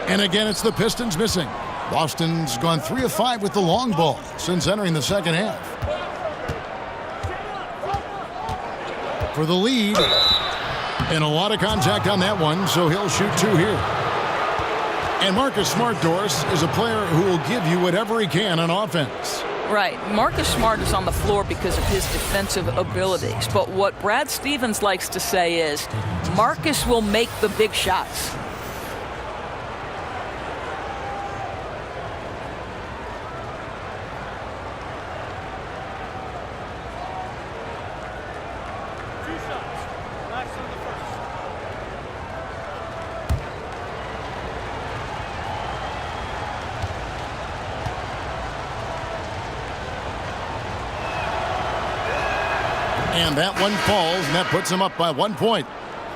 And again, it's the Pistons missing. Boston's gone 3 of 5 with the long ball since entering the second half. For the lead. And a lot of contact on that one, so he'll shoot 2 here. And Marcus Smart, Doris, is a player who will give you whatever he can on offense. Right. Marcus Smart is on the floor because of his defensive abilities. But what Brad Stevens likes to say is, Marcus will make the big shots. And that one falls, and that puts him up by 1 point.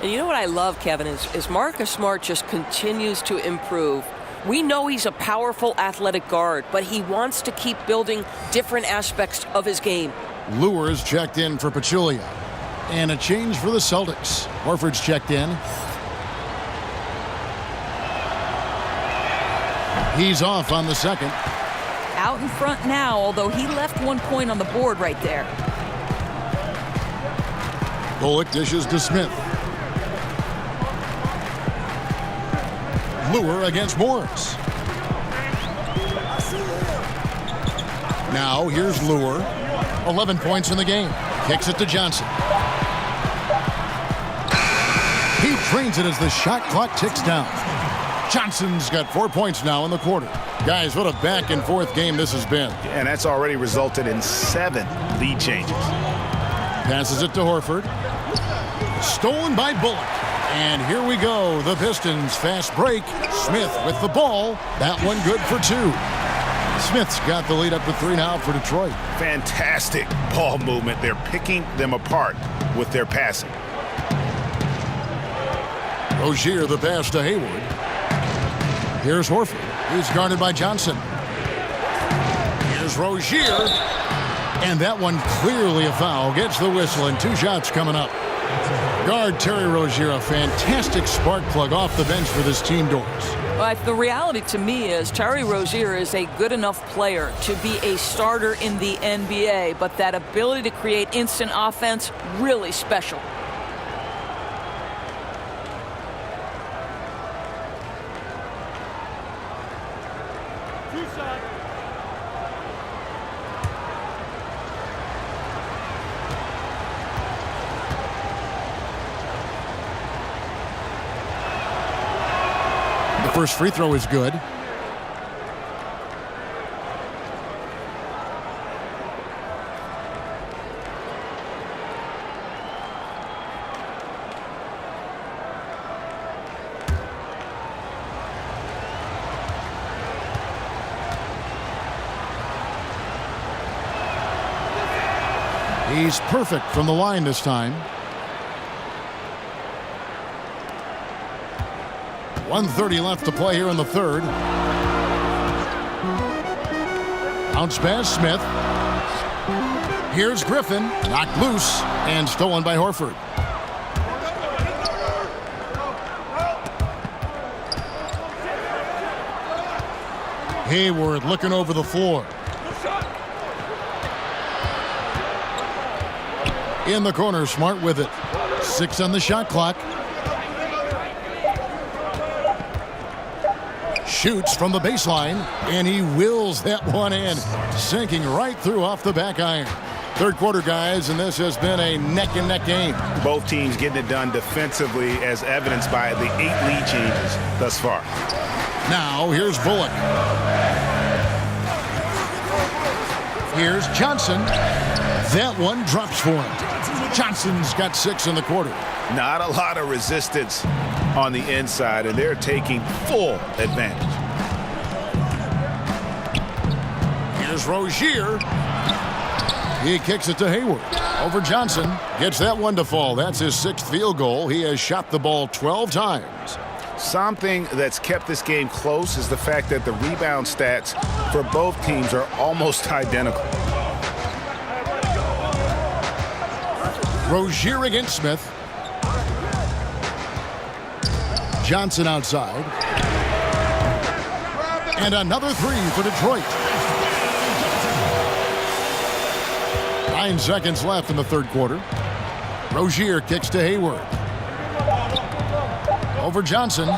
And you know what I love, Kevin, is Marcus Smart just continues to improve. We know he's a powerful athletic guard, but he wants to keep building different aspects of his game. Lewis checked in for Pachulia. And a change for the Celtics. Horford's checked in. He's off on the second. Out in front now, although he left 1 point on the board right there. Bullock dishes to Smith. Lure against Morris. Now here's Lure. 11 points in the game. Kicks it to Johnson. He drains it as the shot clock ticks down. Johnson's got 4 points now in the quarter. Guys, what a back and forth game this has been. And that's already resulted in 7 lead changes. Passes it to Horford. Stolen by Bullock. And here we go. The Pistons fast break. Smith with the ball. That one good for 2. Smith's got the lead up to 3 now for Detroit. Fantastic ball movement. They're picking them apart with their passing. Rozier the pass to Hayward. Here's Horford. He's guarded by Johnson. Here's Rozier. And that one clearly a foul. Gets the whistle and 2 shots coming up. Guard Terry Rozier, a fantastic spark plug off the bench for this team, Doris. But the reality to me is Terry Rozier is a good enough player to be a starter in the NBA, but that ability to create instant offense, really special. First free throw is good. He's perfect from the line this time. 1:30 left to play here in the third. Bounce pass, Smith. Here's Griffin, knocked loose and stolen by Horford. Hayward looking over the floor. In the corner, Smart with it. 6 on the shot clock. Shoots from the baseline, and he wills that one in, sinking right through off the back iron. Third quarter, guys, and this has been a neck-and-neck game. Both teams getting it done defensively, as evidenced by the 8 lead changes thus far. Now, here's Bullock. Here's Johnson. That one drops for him. Johnson's got 6 in the quarter. Not a lot of resistance on the inside, and they're taking full advantage. Here's Rozier. He kicks it to Hayward. Over Johnson. Gets that one to fall. That's his 6th field goal. He has shot the ball 12 times. Something that's kept this game close is the fact that the rebound stats for both teams are almost identical. Rozier against Smith. Johnson outside. And another 3 for Detroit. 9 seconds left in the third quarter. Rozier kicks to Hayward. Over Johnson.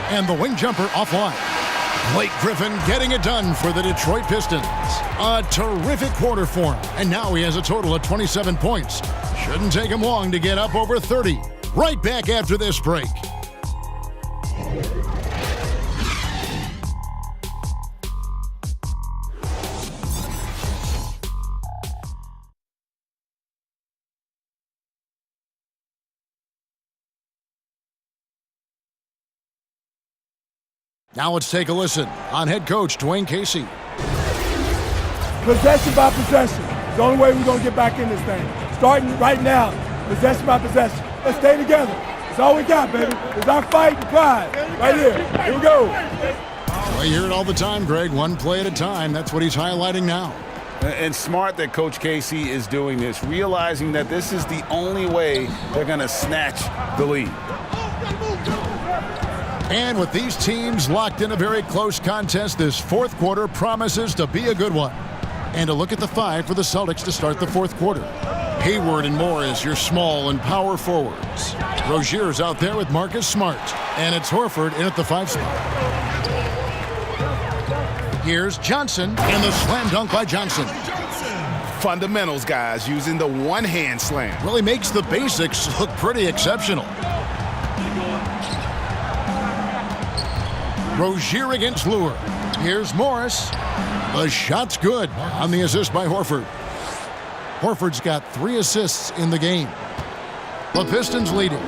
And the wing jumper offline. Blake Griffin getting it done for the Detroit Pistons. A terrific quarter for him. And now he has a total of 27 points. Shouldn't take him long to get up over 30. Right back after this break. Now let's take a listen on head coach Dwayne Casey. Possession by possession. It's the only way we're going to get back in this thing. Starting right now, possession by possession. Let's stay together. That's all we got, baby. It's our fight and pride. Right here. Here we go. Well, you hear it all the time, Greg. One play at a time. That's what he's highlighting now. And smart that Coach Casey is doing this, realizing that this is the only way they're going to snatch the lead. And with these teams locked in a very close contest, this fourth quarter promises to be a good one. And a look at the 5 for the Celtics to start the fourth quarter. Hayward and Morris, your small and power forwards. Rozier's out there with Marcus Smart. And it's Horford in at the 5 spot. Here's Johnson, and the slam dunk by Johnson. Fundamentals, guys, using the one-hand slam. Really makes the basics look pretty exceptional. Rozier against Lure. Here's Morris. The shot's good on the assist by Horford. Horford's got 3 assists in the game. The Pistons leading.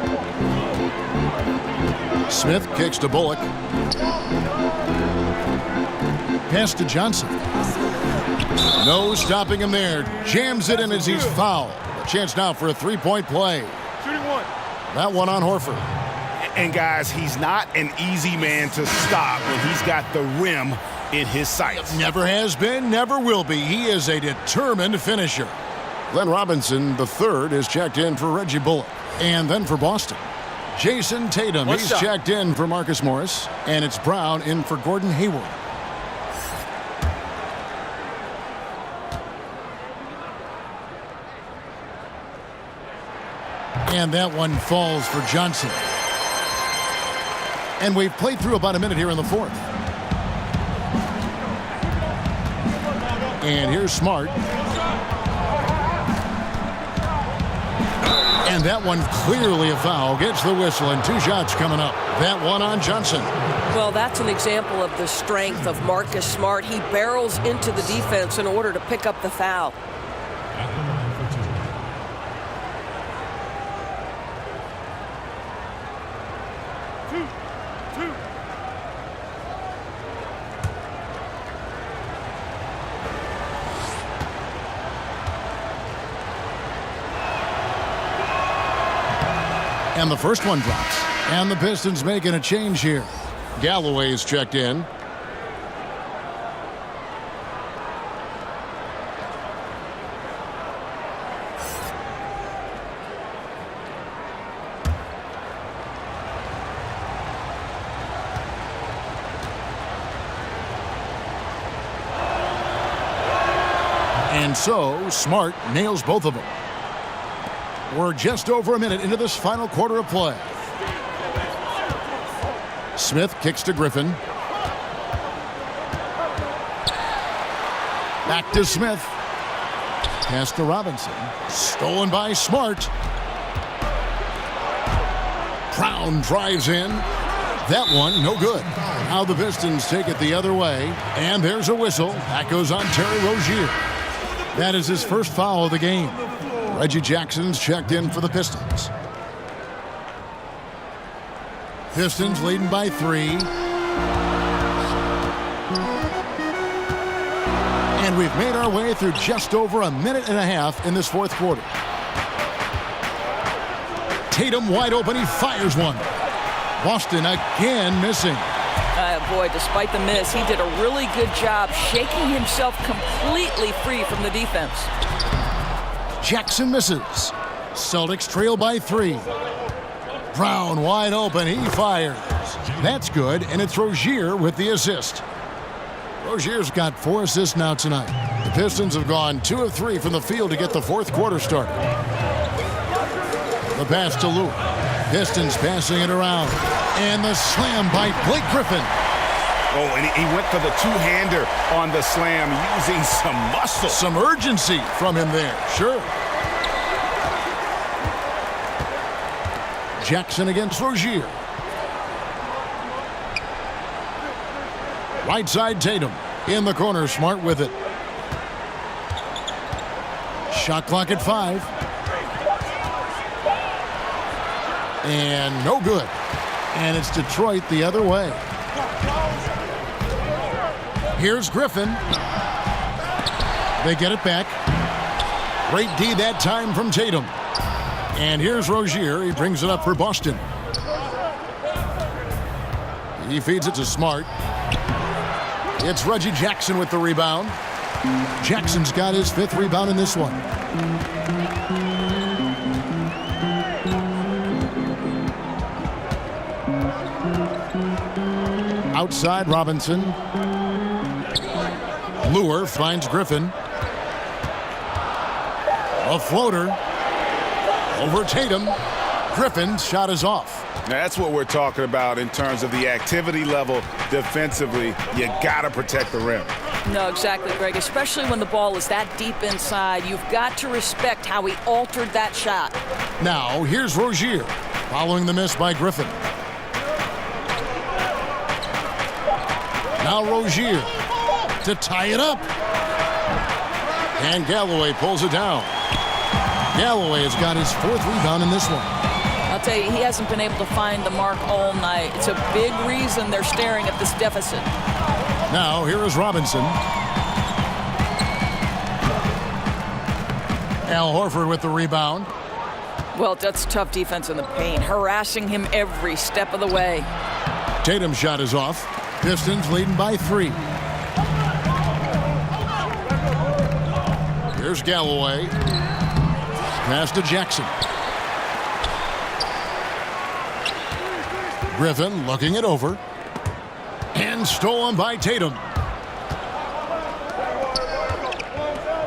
Smith kicks to Bullock. Pass to Johnson. No stopping him there. Jams it in as he's fouled. A chance now for a 3-point play. Shooting one. That one on Horford. And guys, he's not an easy man to stop when he's got the rim in his sights. Never has been, never will be. He is a determined finisher. Glenn Robinson, the third, is checked in for Reggie Bullock. And then for Boston, Jason Tatum. He's checked in for Marcus Morris. And it's Brown in for Gordon Hayward. And that one falls for Johnson. And we've played through about a minute here in the fourth. And here's Smart. And that one clearly a foul. Gets the whistle, and 2 shots coming up. That one on Johnson. Well, that's an example of the strength of Marcus Smart. He barrels into the defense in order to pick up the foul. And the first one drops. And the Pistons making a change here. Galloway's checked in. And so, Smart nails both of them. We're just over a minute into this final quarter of play. Smith kicks to Griffin. Back to Smith. Pass to Robinson. Stolen by Smart. Brown drives in. That one, no good. Now the Pistons take it the other way. And there's a whistle. That goes on Terry Rozier. That is his first foul of the game. Reggie Jackson's checked in for the Pistons. Pistons leading by 3. And we've made our way through just over a minute and a half in this fourth quarter. Tatum wide open. He fires one. Boston again missing. Boy, despite the miss, he did a really good job shaking himself completely free from the defense. Jackson misses. Celtics trail by 3. Brown wide open. He fires. That's good, and it's Rozier with the assist. Rozier's got 4 assists now tonight. The Pistons have gone 2 of 3 from the field to get the fourth quarter started. The pass to Luke. Pistons passing it around. And the slam by Blake Griffin. Oh, and he went for the two-hander on the slam using some muscle. Some urgency from him there, sure. Jackson against Rozier. Right side Tatum. In the corner, Smart with it. Shot clock at 5. And no good. And it's Detroit the other way. Here's Griffin. They get it back. Great D that time from Tatum. And here's Rozier. He brings it up for Boston. He feeds it to Smart. It's Reggie Jackson with the rebound. Jackson's got his 5th rebound in this one. Outside Robinson. Lure finds Griffin. A floater. Over Tatum. Griffin's shot is off. Now that's what we're talking about in terms of the activity level defensively. You got to protect the rim. No, exactly, Greg. Especially when the ball is that deep inside. You've got to respect how he altered that shot. Now, here's Rozier. Following the miss by Griffin. Now Rozier to tie it up. And Galloway pulls it down. Galloway has got his 4th rebound in this one. I'll tell you, he hasn't been able to find the mark all night. It's a big reason they're staring at this deficit. Now, here is Robinson. Al Horford with the rebound. Well, that's tough defense in the paint, harassing him every step of the way. Tatum's shot is off. Pistons leading by 3. Here's Galloway. Pass to Jackson. Griffin looking it over. And stolen by Tatum.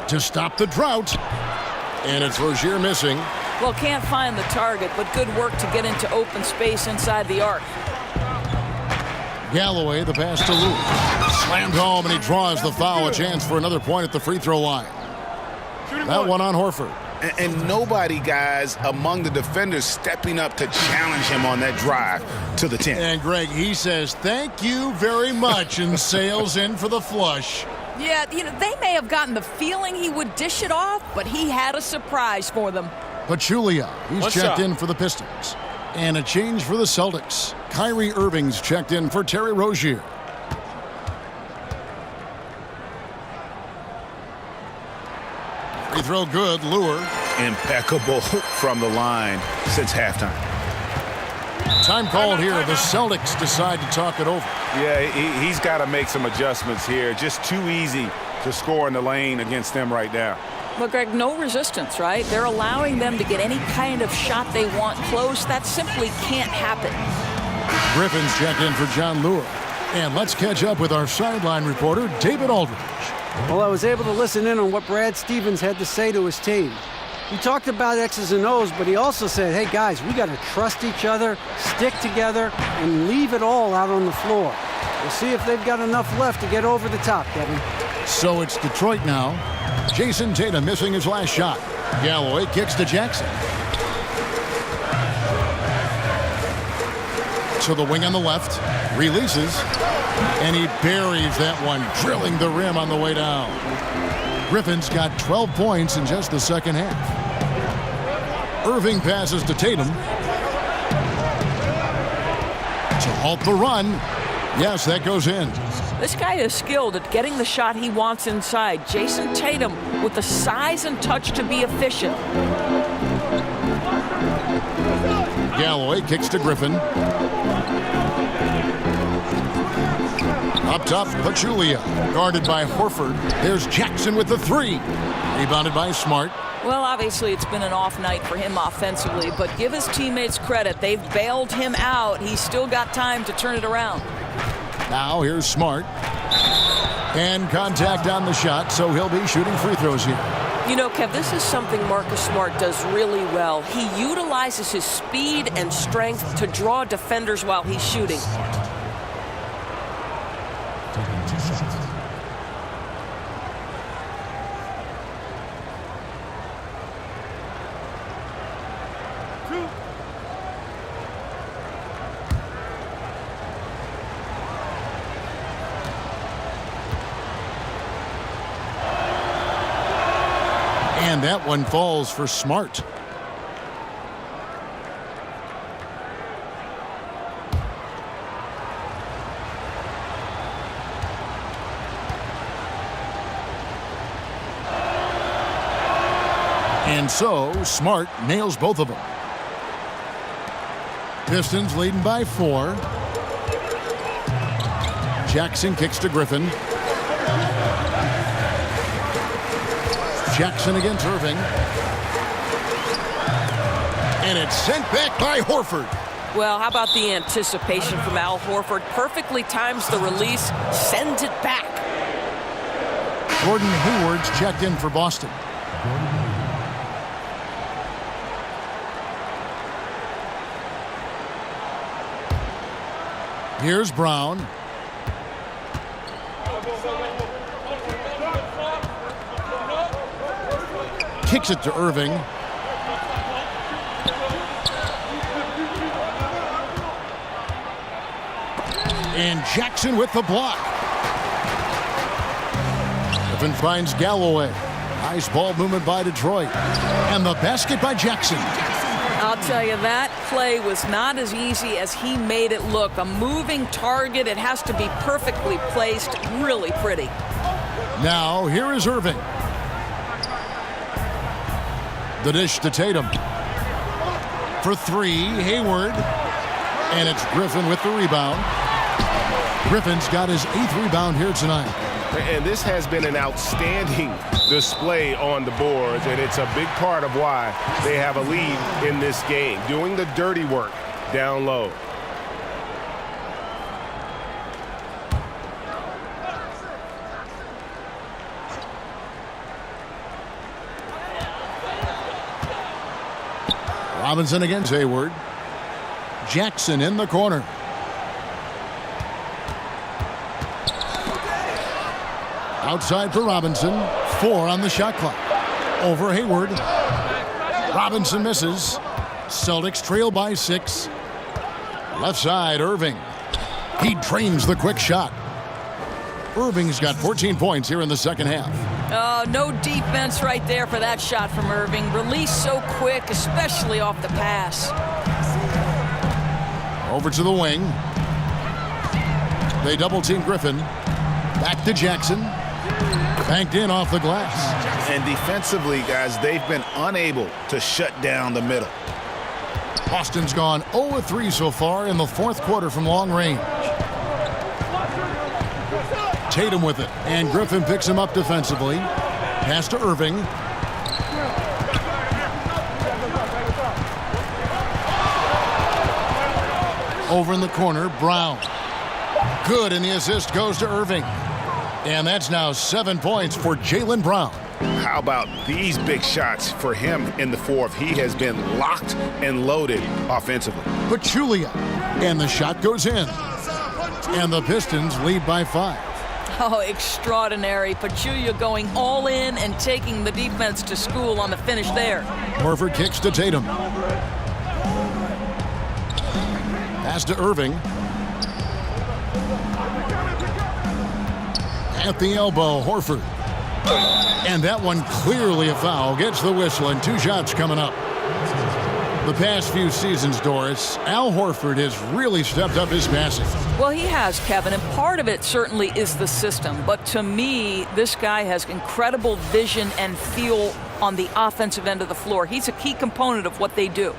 To stop the drought. And it's Rozier missing. Well, can't find the target, but good work to get into open space inside the arc. Galloway, the pass to Luke. Slammed home, and he draws the foul. A chance for another point at the free throw line. That one on Horford. And nobody, guys, among the defenders stepping up to challenge him on that drive to the 10. And Greg, he says, thank you very much, and sails in for the flush. Yeah, they may have gotten the feeling he would dish it off, but he had a surprise for them. Pachulia, he's checked in for the Pistons. And a change for the Celtics. Kyrie Irving's checked in for Terry Rozier. Free throw good, Lure. Impeccable from the line since halftime. Time called here. The Celtics decide to talk it over. Yeah, he's got to make some adjustments here. Just too easy to score in the lane against them right now. But, Greg, no resistance, right? They're allowing them to get any kind of shot they want close. That simply can't happen. Griffin's checked in for John Lure. And let's catch up with our sideline reporter, David Aldridge. Well, I was able to listen in on what Brad Stevens had to say to his team. He talked about X's and O's, but he also said, hey, guys, we got to trust each other, stick together, and leave it all out on the floor. We'll see if they've got enough left to get over the top, Kevin. So it's Detroit now. Jason Tatum missing his last shot. Galloway kicks to Jackson. To the wing on the left. Releases. And he buries that one, drilling the rim on the way down. Griffin's got 12 points in just the second half. Irving passes to Tatum. To halt the run. Yes, that goes in. This guy is skilled at getting the shot he wants inside. Jason Tatum with the size and touch to be efficient. Galloway kicks to Griffin. Up top, Pachulia, guarded by Horford. There's Jackson with the three. Rebounded by Smart. Well, obviously it's been an off night for him offensively, but give his teammates credit. They've bailed him out. He's still got time to turn it around. Now here's Smart. And contact on the shot, so he'll be shooting free throws here. You know, Kev, this is something Marcus Smart does really well. He utilizes his speed and strength to draw defenders while he's shooting. And that one falls for Smart. And so Smart nails both of them. Pistons leading by 4. Jackson kicks to Griffin. Jackson against Irving. And it's sent back by Horford. Well, how about the anticipation from Al Horford? Perfectly times the release, sends it back. Gordon Hayward's checked in for Boston. Here's Brown. Kicks it to Irving. And Jackson with the block. Griffin finds Galloway. Nice ball movement by Detroit. And the basket by Jackson. I'll tell you, that play was not as easy as he made it look. A moving target, it has to be perfectly placed, really pretty. Now, here is Irving. The dish to Tatum. For 3, Hayward. And it's Griffin with the rebound. Griffin's got his 8th rebound here tonight. And this has been an outstanding display on the boards, and it's a big part of why they have a lead in this game, doing the dirty work down low. Robinson against Hayward. Jackson in the corner. Outside for Robinson. 4 on the shot clock. Over Hayward. Robinson misses. Celtics trail by 6. Left side, Irving. He drains the quick shot. Irving's got 14 points here in the second half. Oh, no defense right there for that shot from Irving. Release so quick, especially off the pass. Over to the wing. They double team Griffin. Back to Jackson. Banked in off the glass. And defensively, guys, they've been unable to shut down the middle. Boston's gone 0-3 so far in the fourth quarter from long range. Tatum with it, and Griffin picks him up defensively. Pass to Irving. Over in the corner, Brown. Good, and the assist goes to Irving. And that's now 7 points for Jaylen Brown. How about these big shots for him in the fourth? He has been locked and loaded offensively. Pachulia, and the shot goes in. And the Pistons lead by 5. Oh, extraordinary. Pachulia going all in and taking the defense to school on the finish there. Horford kicks to Tatum. Pass to Irving. At the elbow, Horford. And that one clearly a foul. Gets the whistle, and 2 shots coming up. The past few seasons, Doris, Al Horford has really stepped up his passing. Well, he has, Kevin, and part of it certainly is the system. But to me, this guy has incredible vision and feel on the offensive end of the floor. He's a key component of what they do.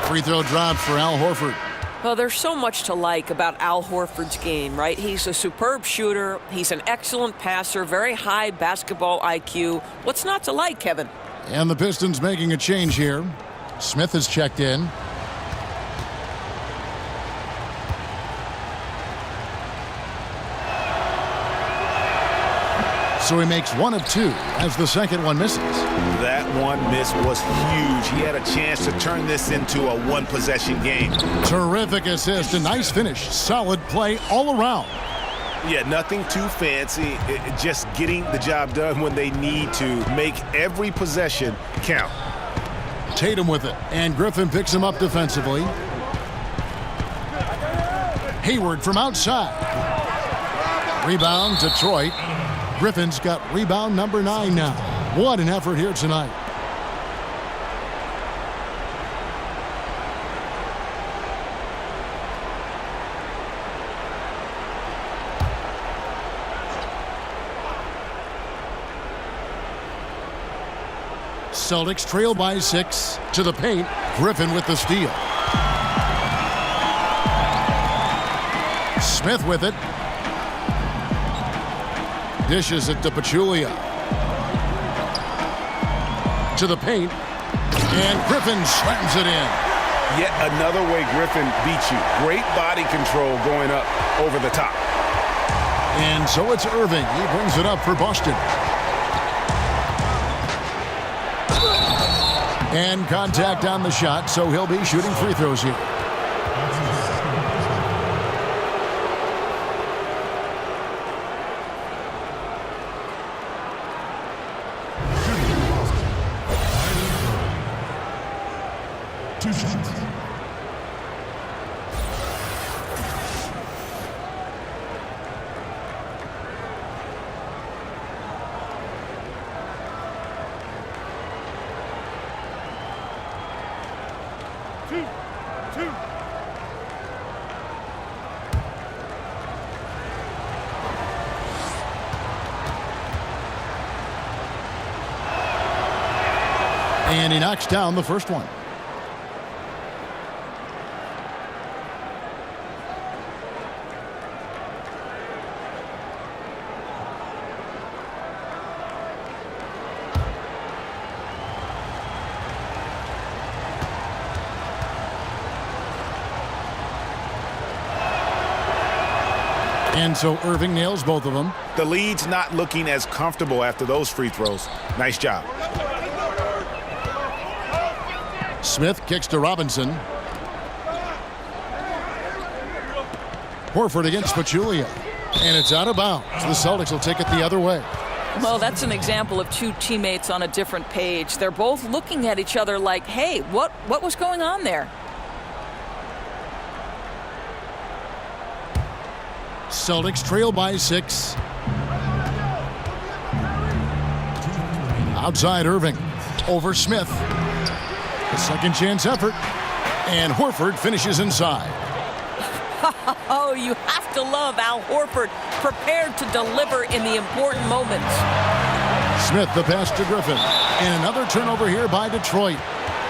Free throw dropped for Al Horford. Well, there's so much to like about Al Horford's game, right? He's a superb shooter. He's an excellent passer, very high basketball IQ. What's not to like, Kevin? And the Pistons making a change here. Smith has checked in. So he makes 1 of 2 as the second one misses. That one miss was huge. He had a chance to turn this into a one-possession game. Terrific assist, a nice finish. Solid play all around. Yeah, nothing too fancy. Just getting the job done when they need to. Make every possession count. Tatum with it, and Griffin picks him up defensively. Hayward from outside. Rebound, Detroit. Griffin's got rebound number 9 now. What an effort here tonight. Celtics trail by 6 to the paint. Griffin with the steal. Smith with it. Dishes it to Pachulia. To the paint. And Griffin slams it in. Yet another way Griffin beats you. Great body control going up over the top. And so it's Irving. He brings it up for Boston. And contact on the shot, so he'll be shooting free throws here. And he knocks down the first one. And so Irving nails both of them. The lead's not looking as comfortable after those free throws. Nice job. Smith kicks to Robinson. Horford against Pachulia. And it's out of bounds. The Celtics will take it the other way. Well, that's an example of 2 teammates on a different page. They're both looking at each other like, hey, what was going on there? Celtics trail by 6. Outside Irving. Over Smith. A second chance effort. And Horford finishes inside. Oh, you have to love Al Horford, prepared to deliver in the important moments. Smith the pass to Griffin. And another turnover here by Detroit.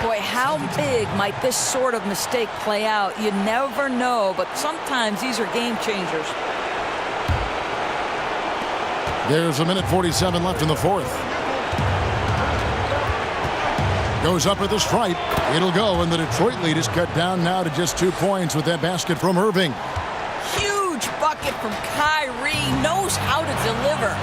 Boy, how big might this sort of mistake play out? You never know, but sometimes these are game changers. There's 1:47 left in the fourth. Goes up at the stripe. It'll go, and the Detroit lead is cut down now to just 2 points with that basket from Irving. Huge bucket from Kyrie. Knows how to deliver.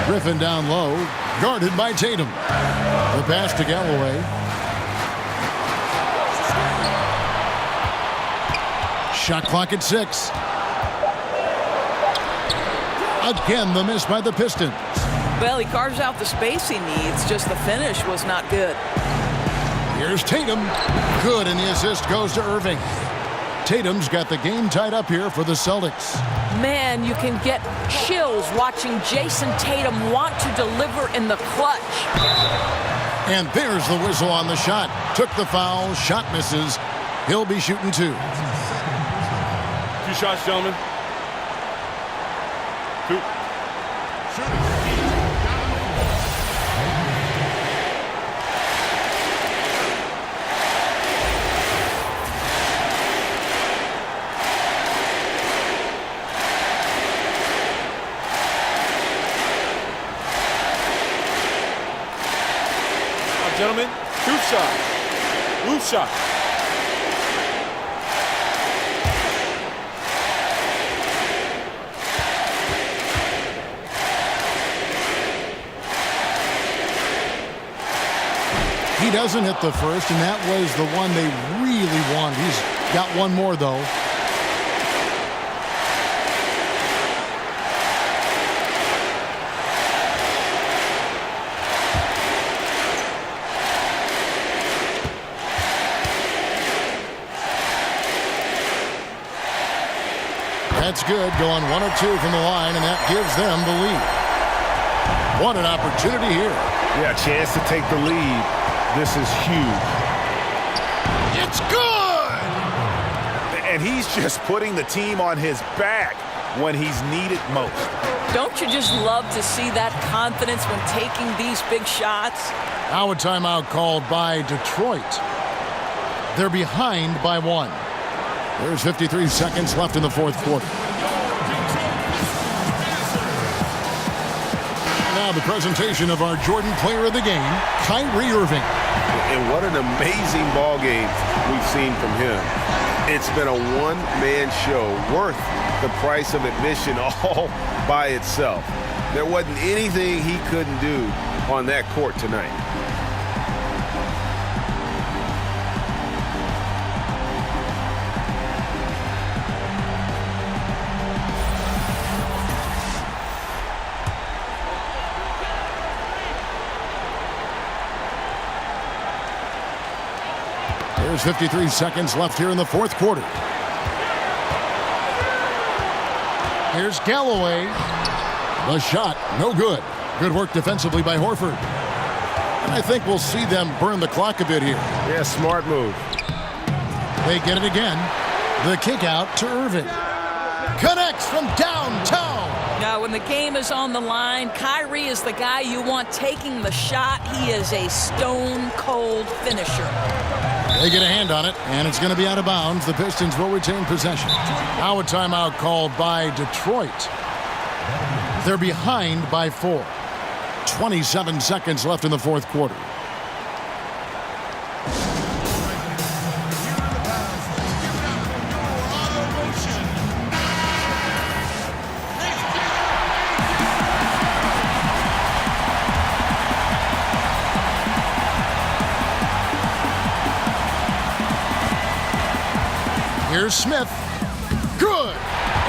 Griffin down low. Guarded by Tatum. The pass to Galloway. Shot clock at 6. Again, the miss by the Pistons. Well, he carves out the space he needs, just the finish was not good. Here's Tatum. Good, and the assist goes to Irving. Tatum's got the game tied up here for the Celtics. Man, you can get chills watching Jason Tatum want to deliver in the clutch. And there's the whistle on the shot. Took the foul, shot misses. He'll be shooting 2. 2 shots, gentlemen. 2. Gentlemen, 2 shots. Loose shot. He doesn't hit the first, and that was the one they really wanted. He's got one more, though. That's good, going 1 of 2 from the line, and that gives them the lead. What an opportunity here. Yeah, chance to take the lead. This is huge. It's good! And he's just putting the team on his back when he's needed most. Don't you just love to see that confidence when taking these big shots? Now a timeout called by Detroit. They're behind by 1. There's 53 seconds left in the fourth quarter. Now the presentation of our Jordan Player of the Game, Kyrie Irving. And what an amazing ball game we've seen from him. It's been a one-man show worth the price of admission all by itself. There wasn't anything he couldn't do on that court tonight. There's 53 seconds left here in the fourth quarter. Here's Galloway. The shot, no good. Good work defensively by Horford. And I think we'll see them burn the clock a bit here. Yeah, smart move. They get it again. The kick out to Irving. Connects from downtown. Now, when the game is on the line, Kyrie is the guy you want taking the shot. He is a stone-cold finisher. They get a hand on it, and it's going to be out of bounds. The Pistons will retain possession. Now a timeout called by Detroit. They're behind by 4. 27 seconds left in the fourth quarter. Here's Smith. Good.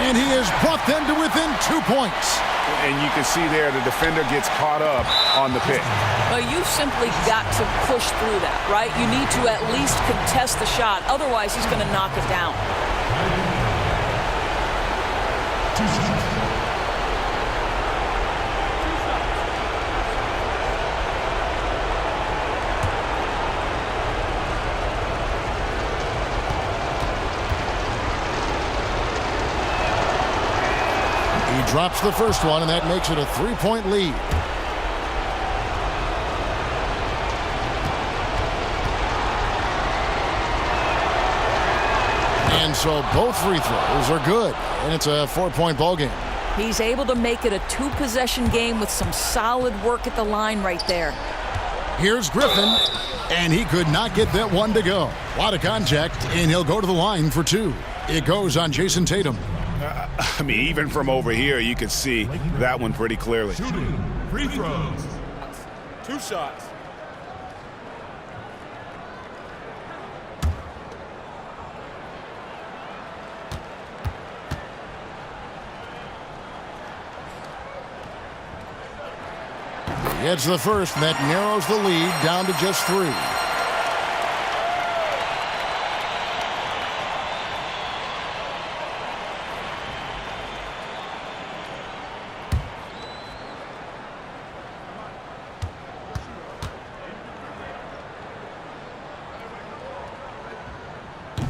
And he has brought them to within 2 points. And you can see there the defender gets caught up on the pick. Well, you simply got to push through that, right? You need to at least contest the shot. Otherwise, he's going to knock it down. drops the first one, and that makes it a 3-point lead. And so both free throws are good, and it's a 4-point ball game. He's able to make it a 2-possession game with some solid work at the line right there. Here's Griffin, and he could not get that one to go. A lot of contact, and he'll go to the line for 2. It goes on Jason Tatum. I mean, even from over here, you could see that one pretty clearly. Shooting free throws. 2 shots. It's the first, and that narrows the lead down to just 3.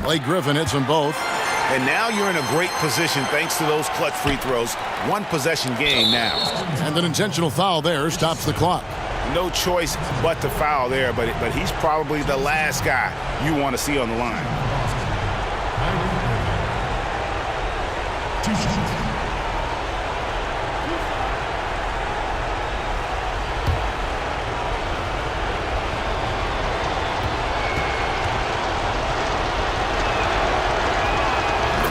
Blake Griffin hits them both. And now you're in a great position thanks to those clutch free throws. 1-possession game now. And an intentional foul there stops the clock. No choice but to foul there, but he's probably the last guy you want to see on the line. 2 shots.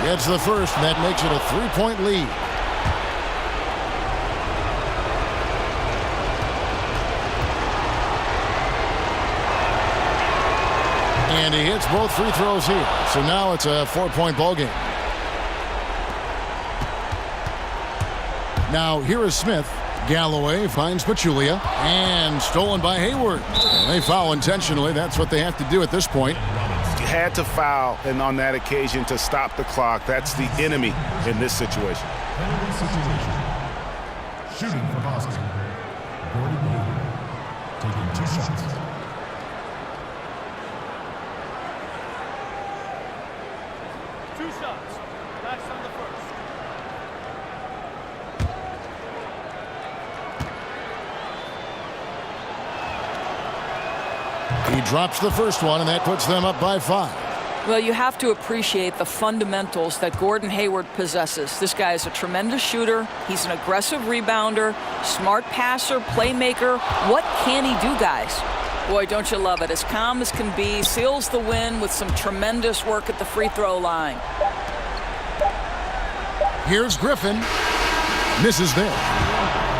Gets the first, and that makes it a 3-point lead. And he hits both free throws here. So now it's a 4-point ball game. Now here is Smith. Galloway finds Pachulia, and stolen by Hayward. And they foul intentionally. That's what they have to do at this point. Had to foul, and on that occasion to stop the clock. That's the enemy in this situation. Penalty situation. Shooting for Boston. Gordon Hayward taking 2 shots. That's on the first. He drops the first one, and that puts them up by 5. Well, you have to appreciate the fundamentals that Gordon Hayward possesses. This guy is a tremendous shooter. He's an aggressive rebounder, smart passer, playmaker. What can he do, guys? Boy, don't you love it. As calm as can be, seals the win with some tremendous work at the free throw line. Here's Griffin. Misses there.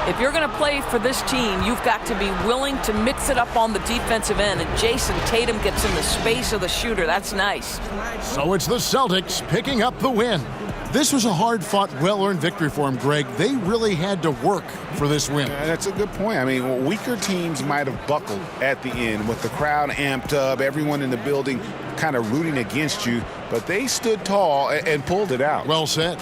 If you're going to play for this team, you've got to be willing to mix it up on the defensive end. And Jason Tatum gets in the space of the shooter. That's nice. So it's the Celtics picking up the win. This was a hard-fought, well-earned victory for him, Greg. They really had to work for this win. That's a good point. I mean, weaker teams might have buckled at the end with the crowd amped up, everyone in the building kind of rooting against you, but they stood tall and pulled it out. Well said.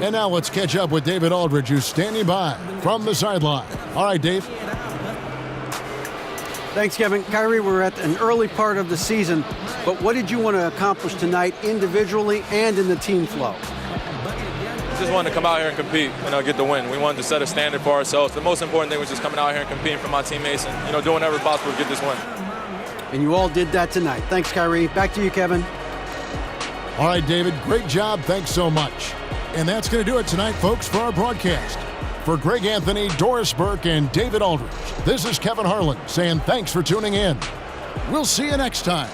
And now let's catch up with David Aldridge, who's standing by from the sideline. All right, Dave. Thanks, Kevin. Kyrie, we're at an early part of the season, but what did you want to accomplish tonight individually and in the team flow? Just wanted to come out here and compete, get the win. We wanted to set a standard for ourselves. The most important thing was just coming out here and competing for my teammates and, doing whatever possible to get this win. And you all did that tonight. Thanks, Kyrie. Back to you, Kevin. All right, David, great job. Thanks so much. And that's going to do it tonight, folks, for our broadcast. For Greg Anthony, Doris Burke, and David Aldridge, this is Kevin Harlan saying thanks for tuning in. We'll see you next time.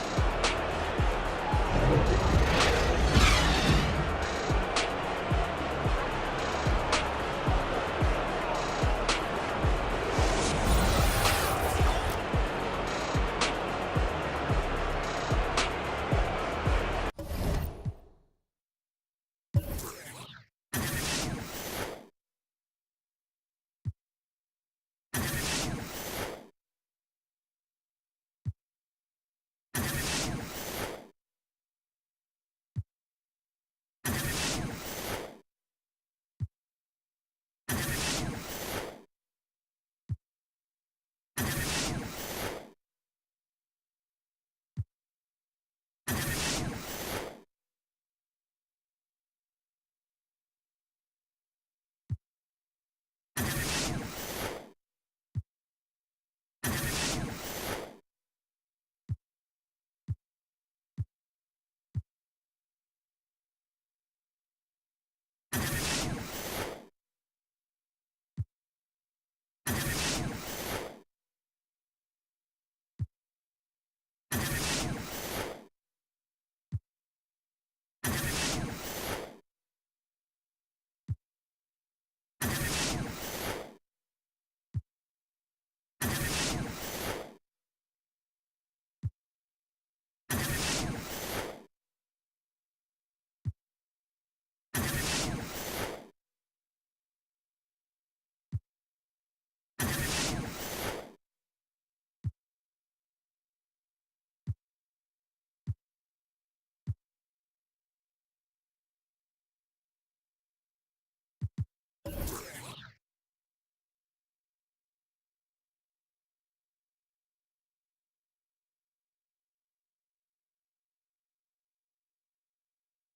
Pregame.